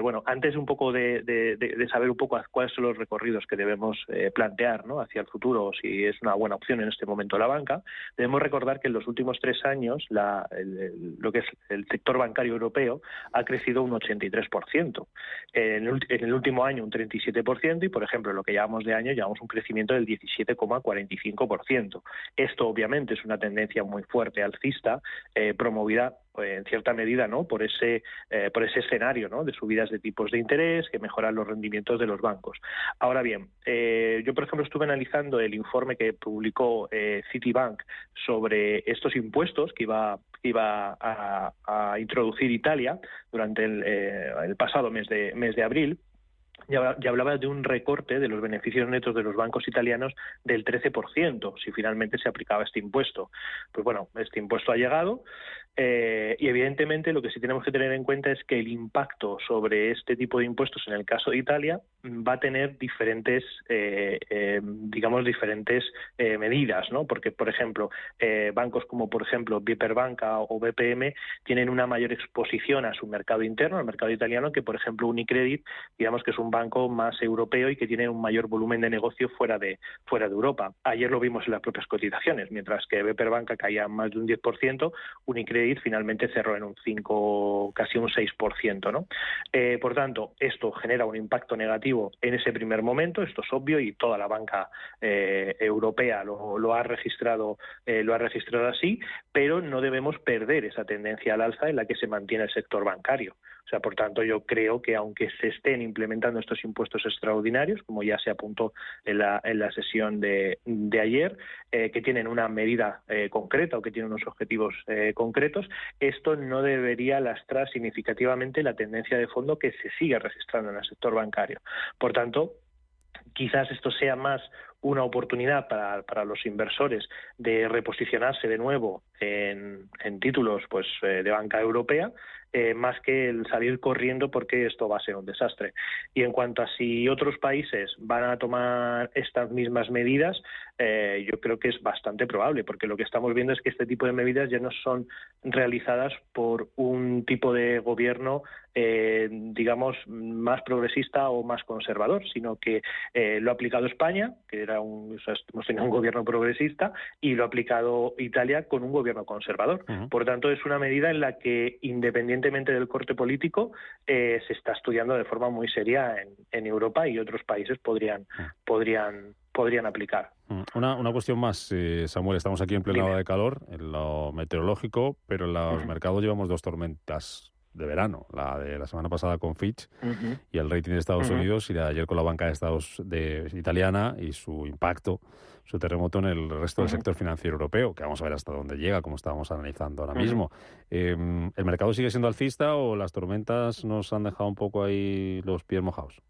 Speaker 18: bueno, antes un poco de saber un poco cuáles son los recorridos que debemos plantear, ¿no?, hacia el futuro, o si es una buena opción en este momento la banca, debemos recordar que en los últimos 3 años lo que es el sector bancario europeo ha crecido un 83%. En el último año un 37%, y por ejemplo, en lo que llevamos de año llevamos un crecimiento del 17,45%. Esto obviamente es una tendencia muy fuerte alcista, promovida en cierta medida, ¿no?, por ese escenario, ¿no?, de subidas de tipos de interés que mejoran los rendimientos de los bancos. Ahora bien, yo por ejemplo estuve analizando el informe que publicó Citibank sobre estos impuestos que iba a introducir Italia durante el pasado mes de abril. Ya hablaba de un recorte de los beneficios netos de los bancos italianos del 13% si finalmente se aplicaba este impuesto. Pues bueno, este impuesto ha llegado y evidentemente lo que sí tenemos que tener en cuenta es que el impacto sobre este tipo de impuestos en el caso de Italia va a tener diferentes medidas, ¿no? Porque, por ejemplo, bancos como, por ejemplo, BPER Banca o BPM tienen una mayor exposición a su mercado interno, al mercado italiano, que, por ejemplo, Unicredit, digamos que es un banco más europeo y que tiene un mayor volumen de negocio fuera de Europa. Ayer lo vimos en las propias cotizaciones, mientras que BPER Banca caía más de un 10%, Unicredit finalmente cerró en un 5, casi un 6%, ¿no? Por tanto, esto genera un impacto negativo en ese primer momento, esto es obvio, y toda la banca europea lo ha registrado así, pero no debemos perder esa tendencia al alza en la que se mantiene el sector bancario. O sea, por tanto, yo creo que aunque se estén implementando estos impuestos extraordinarios, como ya se apuntó en la sesión de ayer, que tienen una medida concreta o que tienen unos objetivos concretos, esto no debería lastrar significativamente la tendencia de fondo que se sigue registrando en el sector bancario. Por tanto, quizás esto sea más una oportunidad para los inversores de reposicionarse de nuevo en títulos pues de banca europea, más que el salir corriendo porque esto va a ser un desastre. Y en cuanto a si otros países van a tomar estas mismas medidas, yo creo que es bastante probable, porque lo que estamos viendo es que este tipo de medidas ya no son realizadas por un tipo de gobierno digamos más progresista o más conservador, sino que lo ha aplicado España, que hemos tenido un gobierno progresista, y lo ha aplicado Italia con un gobierno conservador. Por tanto, es una medida en la que, independientemente del corte político, se está estudiando de forma muy seria en Europa, y otros países podrían aplicar.
Speaker 1: Una cuestión más, Samuel. Estamos aquí en plena ola de calor, en lo meteorológico, pero en los mercados llevamos 2 tormentas de verano, la de la semana pasada con Fitch y el rating de Estados Unidos, y la de ayer con la banca italiana y su impacto, su terremoto en el resto del sector financiero europeo, que vamos a ver hasta dónde llega, como estábamos analizando ahora mismo. ¿El mercado sigue siendo alcista o las tormentas nos han dejado un poco ahí los pies mojados?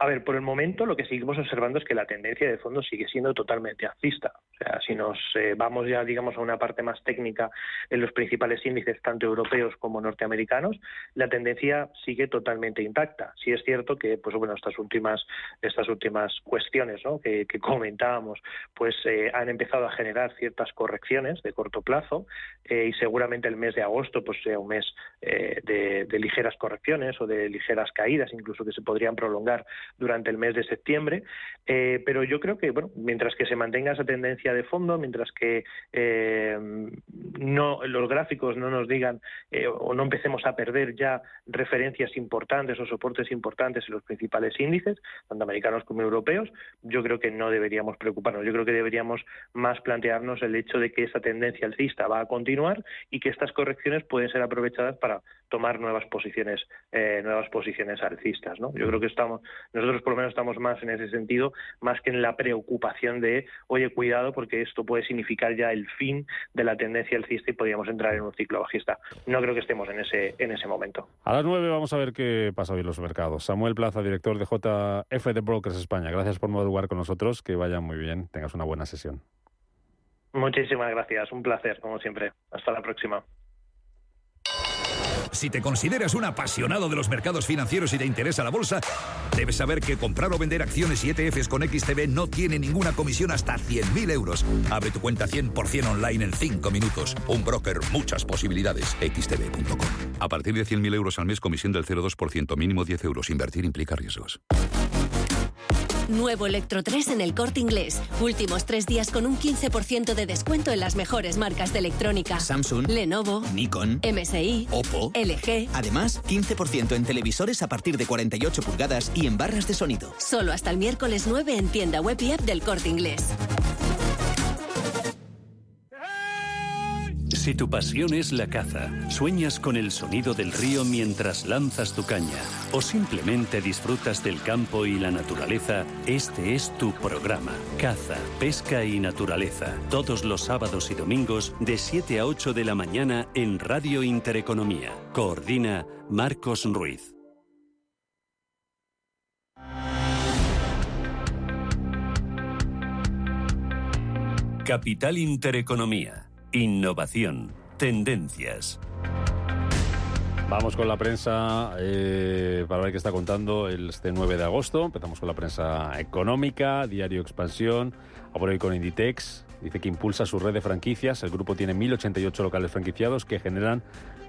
Speaker 18: A ver, por el momento lo que seguimos observando es que la tendencia de fondo sigue siendo totalmente alcista. O sea, si nos vamos ya, digamos, a una parte más técnica en los principales índices, tanto europeos como norteamericanos, la tendencia sigue totalmente intacta. Sí es cierto que, pues bueno, estas últimas cuestiones, ¿no?, que comentábamos, pues han empezado a generar ciertas correcciones de corto plazo, y seguramente el mes de agosto pues sea un mes de ligeras correcciones o de ligeras caídas, incluso que se podrían prolongar durante el mes de septiembre, pero yo creo que, bueno, mientras que se mantenga esa tendencia de fondo, mientras que los gráficos no nos digan o no empecemos a perder ya referencias importantes o soportes importantes en los principales índices, tanto americanos como europeos, yo creo que no deberíamos preocuparnos. Yo creo que deberíamos más plantearnos el hecho de que esa tendencia alcista va a continuar y que estas correcciones pueden ser aprovechadas para tomar nuevas posiciones alcistas, ¿no? Yo creo que nosotros por lo menos estamos más en ese sentido, más que en la preocupación de, oye, cuidado, porque esto puede significar ya el fin de la tendencia alcista y podríamos entrar en un ciclo bajista. No creo que estemos en ese momento.
Speaker 1: A las 9 vamos a ver qué pasa hoy en los mercados. Samuel Plaza, director de JF de Brokers España. Gracias por madrugar con nosotros, que vaya muy bien, tengas una buena sesión.
Speaker 18: Muchísimas gracias, un placer, como siempre. Hasta la próxima.
Speaker 19: Si te consideras un apasionado de los mercados financieros y te interesa la bolsa, debes saber que comprar o vender acciones y ETFs con XTB no tiene ninguna comisión hasta 100.000 euros. Abre tu cuenta 100% online en 5 minutos. Un broker, muchas posibilidades. XTB.com. A partir de 100.000 euros al mes, comisión del 0,2%, mínimo 10 euros. Invertir implica riesgos.
Speaker 13: Nuevo Electro 3 en El Corte Inglés. Últimos 3 días con un 15% de descuento en las mejores marcas de electrónica.
Speaker 14: Samsung,
Speaker 13: Lenovo,
Speaker 14: Nikon,
Speaker 13: MSI,
Speaker 14: Oppo,
Speaker 13: LG.
Speaker 14: Además, 15% en televisores a partir de 48 pulgadas y en barras de sonido.
Speaker 13: Solo hasta el miércoles 9 en tienda web y app del Corte Inglés.
Speaker 15: Si tu pasión es la caza, sueñas con el sonido del río mientras lanzas tu caña, o simplemente disfrutas del campo y la naturaleza, este es tu programa. Caza, pesca y naturaleza. Todos los sábados y domingos de 7 a 8 de la mañana en Radio Intereconomía. Coordina Marcos Ruiz. Capital Intereconomía. Innovación. Tendencias.
Speaker 1: Vamos con la prensa para ver qué está contando este 9 de agosto. Empezamos con la prensa económica, Diario Expansión, ahora hoy con Inditex. Dice que impulsa su red de franquicias. El grupo tiene 1.088 locales franquiciados que generan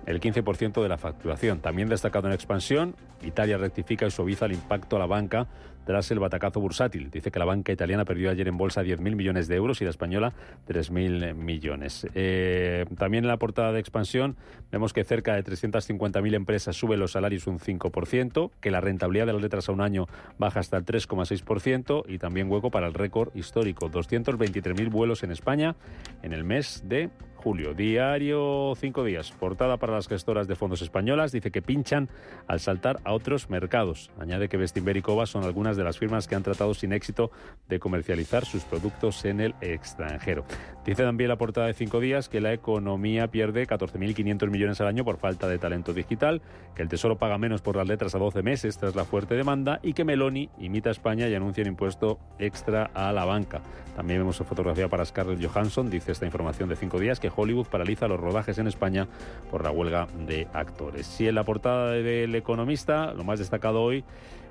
Speaker 1: el 15% de la facturación. También destacado en expansión, Italia rectifica y suaviza el impacto a la banca tras el batacazo bursátil. Dice que la banca italiana perdió ayer en bolsa 10.000 millones de euros y la española 3.000 millones. También en la portada de expansión vemos que cerca de 350.000 empresas suben los salarios un 5%, que la rentabilidad de las letras a un año baja hasta el 3,6% y también hueco para el récord histórico, 223.000 vuelos en España en el mes de julio. Diario 5 días, portada para las gestoras de fondos españolas, dice que pinchan al saltar a otros mercados. Añade que Bestinver y Cobas son algunas de las firmas que han tratado sin éxito de comercializar sus productos en el extranjero. Dice también la portada de 5 días que la economía pierde 14.500 millones al año por falta de talento digital, que el Tesoro paga menos por las letras a 12 meses tras la fuerte demanda y que Meloni imita a España y anuncia un impuesto extra a la banca. También vemos fotografía para Scarlett Johansson, dice esta información de 5 días, que Hollywood paraliza los rodajes en España por la huelga de actores. Y en la portada del Economista, lo más destacado hoy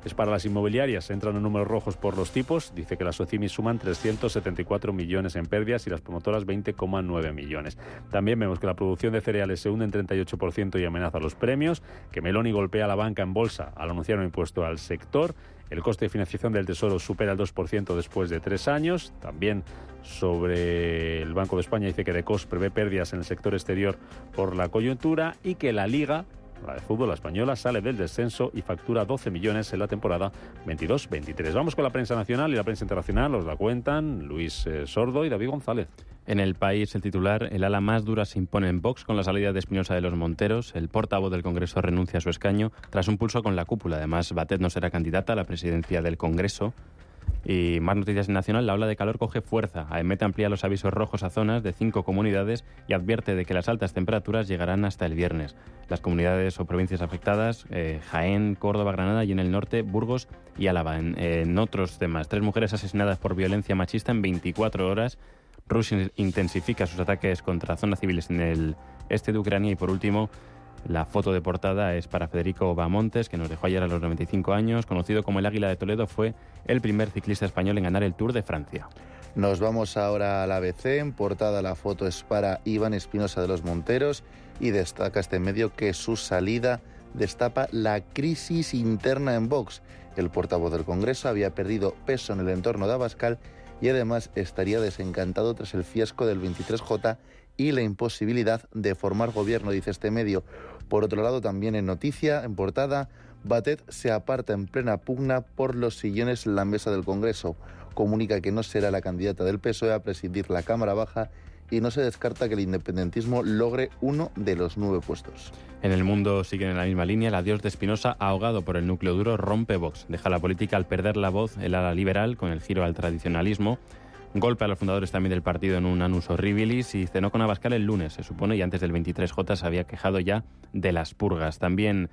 Speaker 1: es para las inmobiliarias. Entran en números rojos por los tipos. Dice que las Socimi suman 374 millones en pérdidas y las promotoras 20,9 millones. También vemos que la producción de cereales se hunde en 38% y amenaza los premios, que Meloni golpea a la banca en bolsa al anunciar un impuesto al sector. El coste de financiación del Tesoro supera el 2% después de 3 años. También sobre el Banco de España dice que Decos prevé pérdidas en el sector exterior por la coyuntura y que la Liga, la de fútbol, la española, sale del descenso y factura 12 millones en la temporada 22-23. Vamos con la prensa nacional y la prensa internacional. Os la cuentan Luis Sordo y David González.
Speaker 11: En El País, el titular: el ala más dura se impone en Vox con la salida de Espinosa de los Monteros. El portavoz del Congreso renuncia a su escaño tras un pulso con la cúpula. Además, Batet no será candidata a la presidencia del Congreso. Y más noticias en nacional, la ola de calor coge fuerza. AEMET amplía los avisos rojos a zonas de 5 comunidades y advierte de que las altas temperaturas llegarán hasta el viernes. Las comunidades o provincias afectadas, Jaén, Córdoba, Granada y en el norte, Burgos y Álava. En otros temas, 3 mujeres asesinadas por violencia machista en 24 horas. Rusia intensifica sus ataques contra zonas civiles en el este de Ucrania y por último, la foto de portada es para Federico Bamontes, que nos dejó ayer a los 95 años. Conocido como el Águila de Toledo, fue el primer ciclista español en ganar el Tour de Francia.
Speaker 9: Nos vamos ahora al ABC. En portada la foto es para Iván Espinosa de los Monteros y destaca este medio que su salida destapa la crisis interna en Vox. El portavoz del Congreso había perdido peso en el entorno de Abascal y además estaría desencantado tras el fiasco del 23J y la imposibilidad de formar gobierno, dice este medio. Por otro lado, también en noticia, en portada, Batet se aparta en plena pugna por los sillones en la mesa del Congreso. Comunica que no será la candidata del PSOE a presidir la Cámara Baja y no se descarta que el independentismo logre uno de los 9 puestos.
Speaker 11: En El Mundo siguen en la misma línea. El adiós de Espinosa, ahogado por el núcleo duro, rompe Vox. Deja la política al perder la voz el ala liberal con el giro al tradicionalismo. Golpe a los fundadores también del partido en un annus horribilis y cenó con Abascal el lunes, se supone, y antes del 23J se había quejado ya de las purgas. También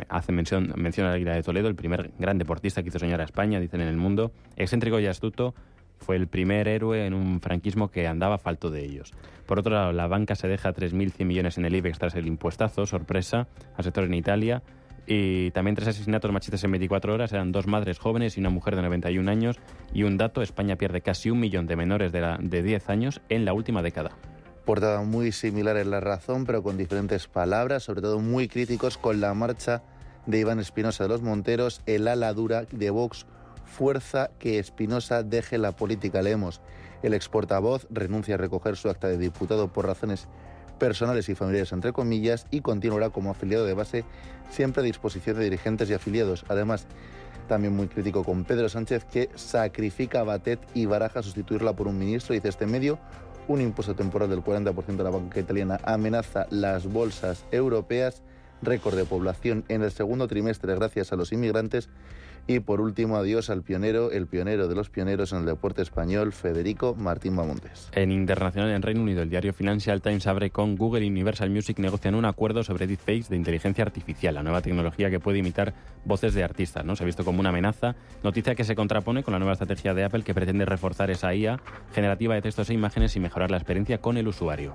Speaker 11: hace mención al Águila de Toledo, el primer gran deportista que hizo soñar a España, dicen en El Mundo. Excéntrico y astuto, fue el primer héroe en un franquismo que andaba falto de ellos. Por otro lado, la banca se deja 3.100 millones en el IBEX tras el impuestazo, sorpresa al sector en Italia. Y también 3 asesinatos machistas en 24 horas, eran 2 madres jóvenes y una mujer de 91 años. Y un dato, España pierde casi 1 millón de menores de 10 años en la última década.
Speaker 9: Portada muy similar en La Razón, pero con diferentes palabras, sobre todo muy críticos con la marcha de Iván Espinosa de los Monteros. El ala dura de Vox fuerza que Espinosa deje la política. Leemos, el exportavoz renuncia a recoger su acta de diputado por razones personales y familiares, entre comillas, y continuará como afiliado de base, siempre a disposición de dirigentes y afiliados. Además, también muy crítico con Pedro Sánchez, que sacrifica a Batet y baraja sustituirla por un ministro. Dice este medio, un impuesto temporal del 40% de la banca italiana amenaza las bolsas europeas, récord de población en el segundo trimestre gracias a los inmigrantes. Y por último, adiós al pionero, el pionero de los pioneros en el deporte español, Federico Martín Bamontes.
Speaker 11: En internacional, en Reino Unido, el diario Financial Times abre con Google y Universal Music negocian un acuerdo sobre deepfakes de inteligencia artificial, la nueva tecnología que puede imitar voces de artistas, ¿no? Se ha visto como una amenaza, noticia que se contrapone con la nueva estrategia de Apple que pretende reforzar esa IA generativa de textos e imágenes y mejorar la experiencia con el usuario.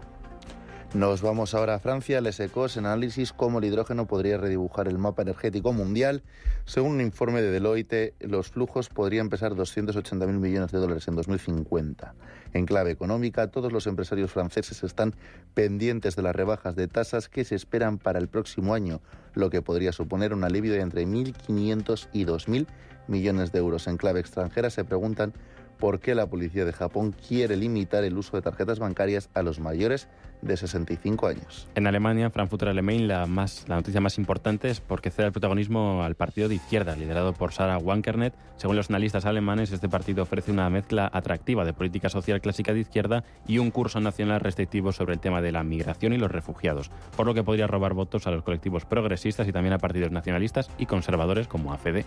Speaker 9: Nos vamos ahora a Francia. Les Echos en análisis cómo el hidrógeno podría redibujar el mapa energético mundial. Según un informe de Deloitte, los flujos podrían pesar 280.000 millones de dólares en 2050. En clave económica, todos los empresarios franceses están pendientes de las rebajas de tasas que se esperan para el próximo año, lo que podría suponer un alivio de entre 1.500 y 2.000 millones de euros. En clave extranjera se preguntan por qué la policía de Japón quiere limitar el uso de tarjetas bancarias a los mayores de 65 años.
Speaker 11: En Alemania, Frankfurter Allgemeine, la noticia más importante es porque cede el protagonismo al partido de izquierda, liderado por Sarah Wagenknecht. Según los analistas alemanes, este partido ofrece una mezcla atractiva de política social clásica de izquierda y un curso nacional restrictivo sobre el tema de la migración y los refugiados, por lo que podría robar votos a los colectivos progresistas y también a partidos nacionalistas y conservadores como AfD.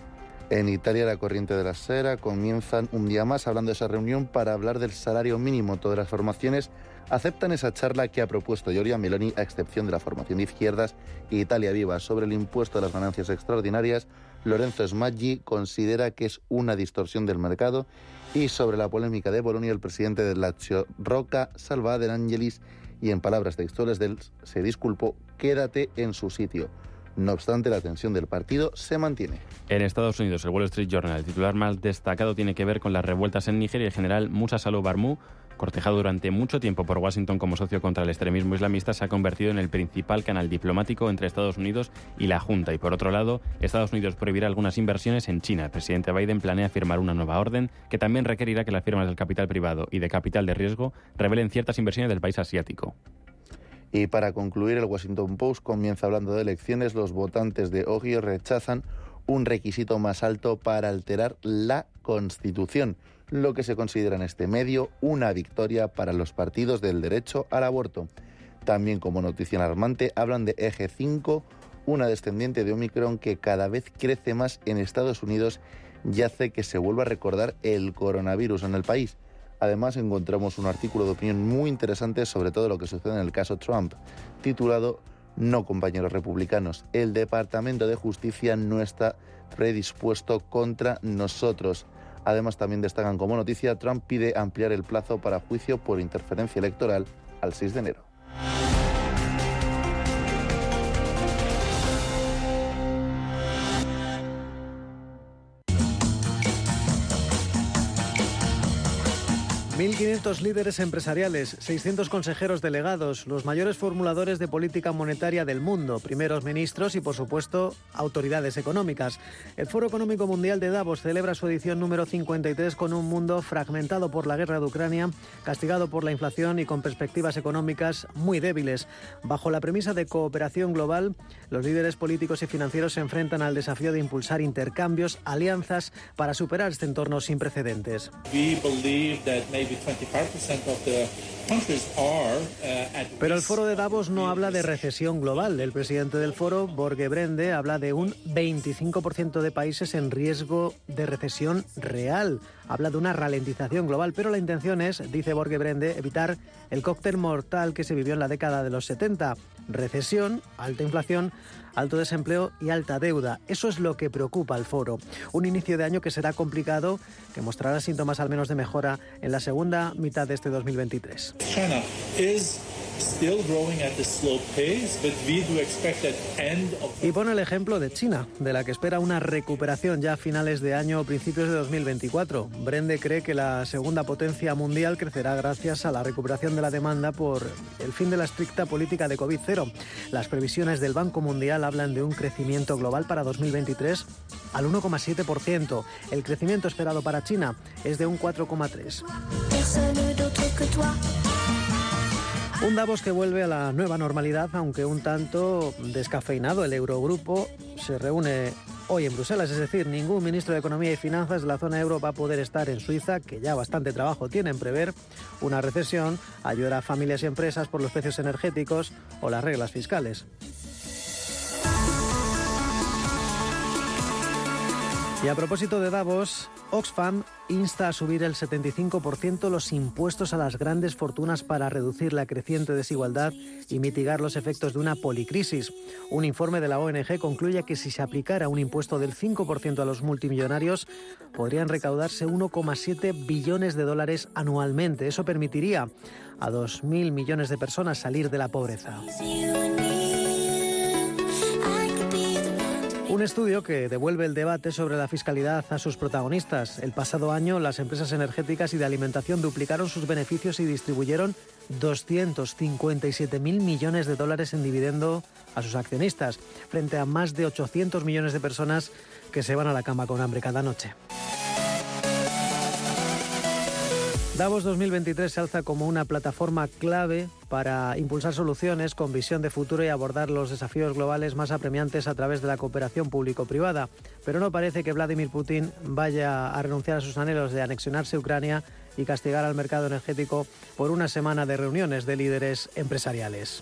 Speaker 9: En Italia, la Corriente della Sera comienzan un día más hablando de esa reunión para hablar del salario mínimo. Todas las formaciones aceptan esa charla que ha propuesto Giorgia Meloni, a excepción de la formación de izquierdas Italia Viva. Sobre el impuesto a las ganancias extraordinarias, Lorenzo Smaggi considera que es una distorsión del mercado. Y sobre la polémica de Bolonia, el presidente del Lazio, Rocca Salva de Angelis, y en palabras textuales de él, se disculpó: quédate en su sitio. No obstante, la tensión del partido se mantiene.
Speaker 11: En Estados Unidos, el Wall Street Journal, el titular más destacado tiene que ver con las revueltas en Níger y el general Musa Salo Barmu, cortejado durante mucho tiempo por Washington como socio contra el extremismo islamista, se ha convertido en el principal canal diplomático entre Estados Unidos y la Junta. Y por otro lado, Estados Unidos prohibirá algunas inversiones en China. El presidente Biden planea firmar una nueva orden que también requerirá que las firmas del capital privado y de capital de riesgo revelen ciertas inversiones del país asiático.
Speaker 9: Y para concluir, el Washington Post comienza hablando de elecciones. Los votantes de Ohio rechazan un requisito más alto para alterar la Constitución, lo que se considera en este medio una victoria para los partidos del derecho al aborto. También, como noticia alarmante, hablan de Eje 5, una descendiente de Omicron que cada vez crece más en Estados Unidos y hace que se vuelva a recordar el coronavirus en el país. Además, encontramos un artículo de opinión muy interesante sobre todo lo que sucede en el caso Trump, titulado "No, compañeros republicanos, el Departamento de Justicia no está predispuesto contra nosotros". Además, también destacan como noticia: Trump pide ampliar el plazo para juicio por interferencia electoral al 6 de enero.
Speaker 20: ...1.500 líderes empresariales, 600 consejeros delegados, los mayores formuladores de política monetaria del mundo, primeros ministros y, por supuesto, autoridades económicas. El Foro Económico Mundial de Davos celebra su edición número 53 con un mundo fragmentado por la guerra de Ucrania, castigado por la inflación y con perspectivas económicas muy débiles. Bajo la premisa de cooperación global, los líderes políticos y financieros se enfrentan al desafío de impulsar intercambios, alianzas, para superar este entorno sin precedentes. Pero el foro de Davos no habla de recesión global. El presidente del foro, Borge Brende, habla de un 25% de países en riesgo de recesión real. Habla de una ralentización global, pero la intención es, dice Borge Brende, evitar el cóctel mortal que se vivió en la década de los 70. Recesión, alta inflación, alto desempleo y alta deuda. Eso es lo que preocupa al foro. Un inicio de año que será complicado, que mostrará síntomas al menos de mejora en la segunda mitad de este 2023. Y pone el ejemplo de China, de la que espera una recuperación ya a finales de año o principios de 2024. Brende cree que la segunda potencia mundial crecerá gracias a la recuperación de la demanda por el fin de la estricta política de COVID-0. Las previsiones del Banco Mundial hablan de un crecimiento global para 2023 al 1,7%. El crecimiento esperado para China es de un 4,3%. Un Davos que vuelve a la nueva normalidad, aunque un tanto descafeinado. El Eurogrupo se reúne hoy en Bruselas, es decir, ningún ministro de Economía y Finanzas de la zona euro va a poder estar en Suiza, que ya bastante trabajo tiene en prever una recesión, ayudar a familias y empresas por los precios energéticos o las reglas fiscales. Y a propósito de Davos, Oxfam insta a subir el 75% los impuestos a las grandes fortunas para reducir la creciente desigualdad y mitigar los efectos de una policrisis. Un informe de la ONG concluye que si se aplicara un impuesto del 5% a los multimillonarios, podrían recaudarse 1,7 billones de dólares anualmente. Eso permitiría a 2.000 millones de personas salir de la pobreza. Un estudio que devuelve el debate sobre la fiscalidad a sus protagonistas. El pasado año, las empresas energéticas y de alimentación duplicaron sus beneficios y distribuyeron 257.000 millones de dólares en dividendo a sus accionistas, frente a más de 800 millones de personas que se van a la cama con hambre cada noche. Davos 2023 se alza como una plataforma clave para impulsar soluciones con visión de futuro y abordar los desafíos globales más apremiantes a través de la cooperación público-privada. Pero no parece que Vladimir Putin vaya a renunciar a sus anhelos de anexionarse Ucrania y castigar al mercado energético por una semana de reuniones de líderes empresariales.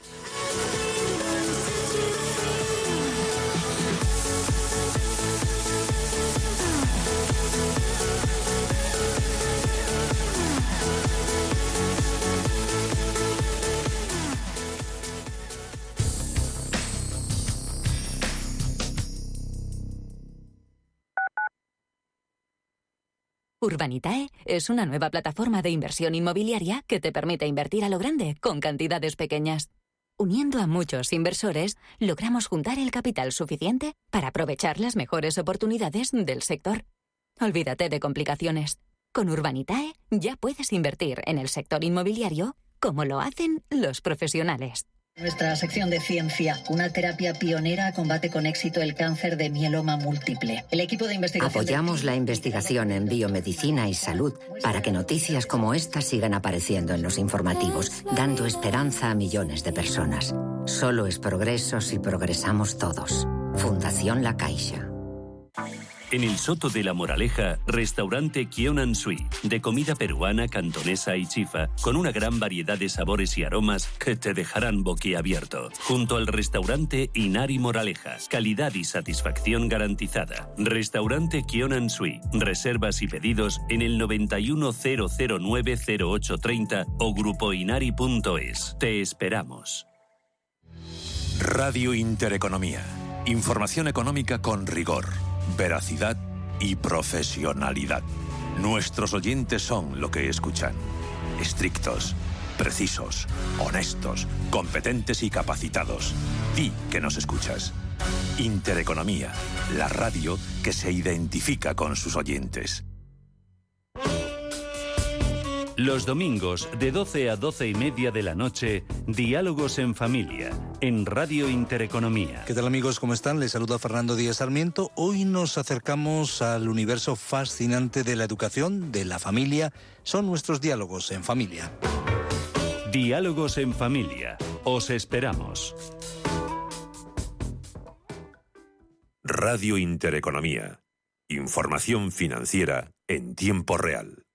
Speaker 21: Urbanitae es una nueva plataforma de inversión inmobiliaria que te permite invertir a lo grande con cantidades pequeñas. Uniendo a muchos inversores, logramos juntar el capital suficiente para aprovechar las mejores oportunidades del sector. Olvídate de complicaciones. Con Urbanitae ya puedes invertir en el sector inmobiliario como lo hacen los profesionales.
Speaker 22: Nuestra sección de ciencia, una terapia pionera combate con éxito el cáncer de mieloma múltiple. El equipo de investigación...
Speaker 23: Apoyamos la investigación en biomedicina y salud para que noticias como esta sigan apareciendo en los informativos, dando esperanza a millones de personas. Solo es progreso si progresamos todos. Fundación La Caixa.
Speaker 8: En el Soto de la Moraleja, restaurante Kionan Sui, de comida peruana, cantonesa y chifa, con una gran variedad de sabores y aromas que te dejarán boquiabierto. Junto al restaurante Inari Moraleja, calidad y satisfacción garantizada. Restaurante Kionan Sui, reservas y pedidos en el 910090830 o grupoinari.es. Te esperamos.
Speaker 2: Radio Intereconomía. Información económica con rigor, veracidad y profesionalidad. Nuestros oyentes son lo que escuchan. Estrictos, precisos, honestos, competentes y capacitados. Di que nos escuchas. Intereconomía, la radio que se identifica con sus oyentes.
Speaker 15: Los domingos de 12 a 12 y media de la noche, Diálogos en Familia, en Radio Intereconomía.
Speaker 4: ¿Qué tal amigos? ¿Cómo están? Les saluda Fernando Díaz Sarmiento. Hoy nos acercamos al universo fascinante de la educación, de la familia. Son nuestros Diálogos en Familia.
Speaker 15: Diálogos en Familia. Os esperamos.
Speaker 2: Radio Intereconomía. Información financiera en tiempo real.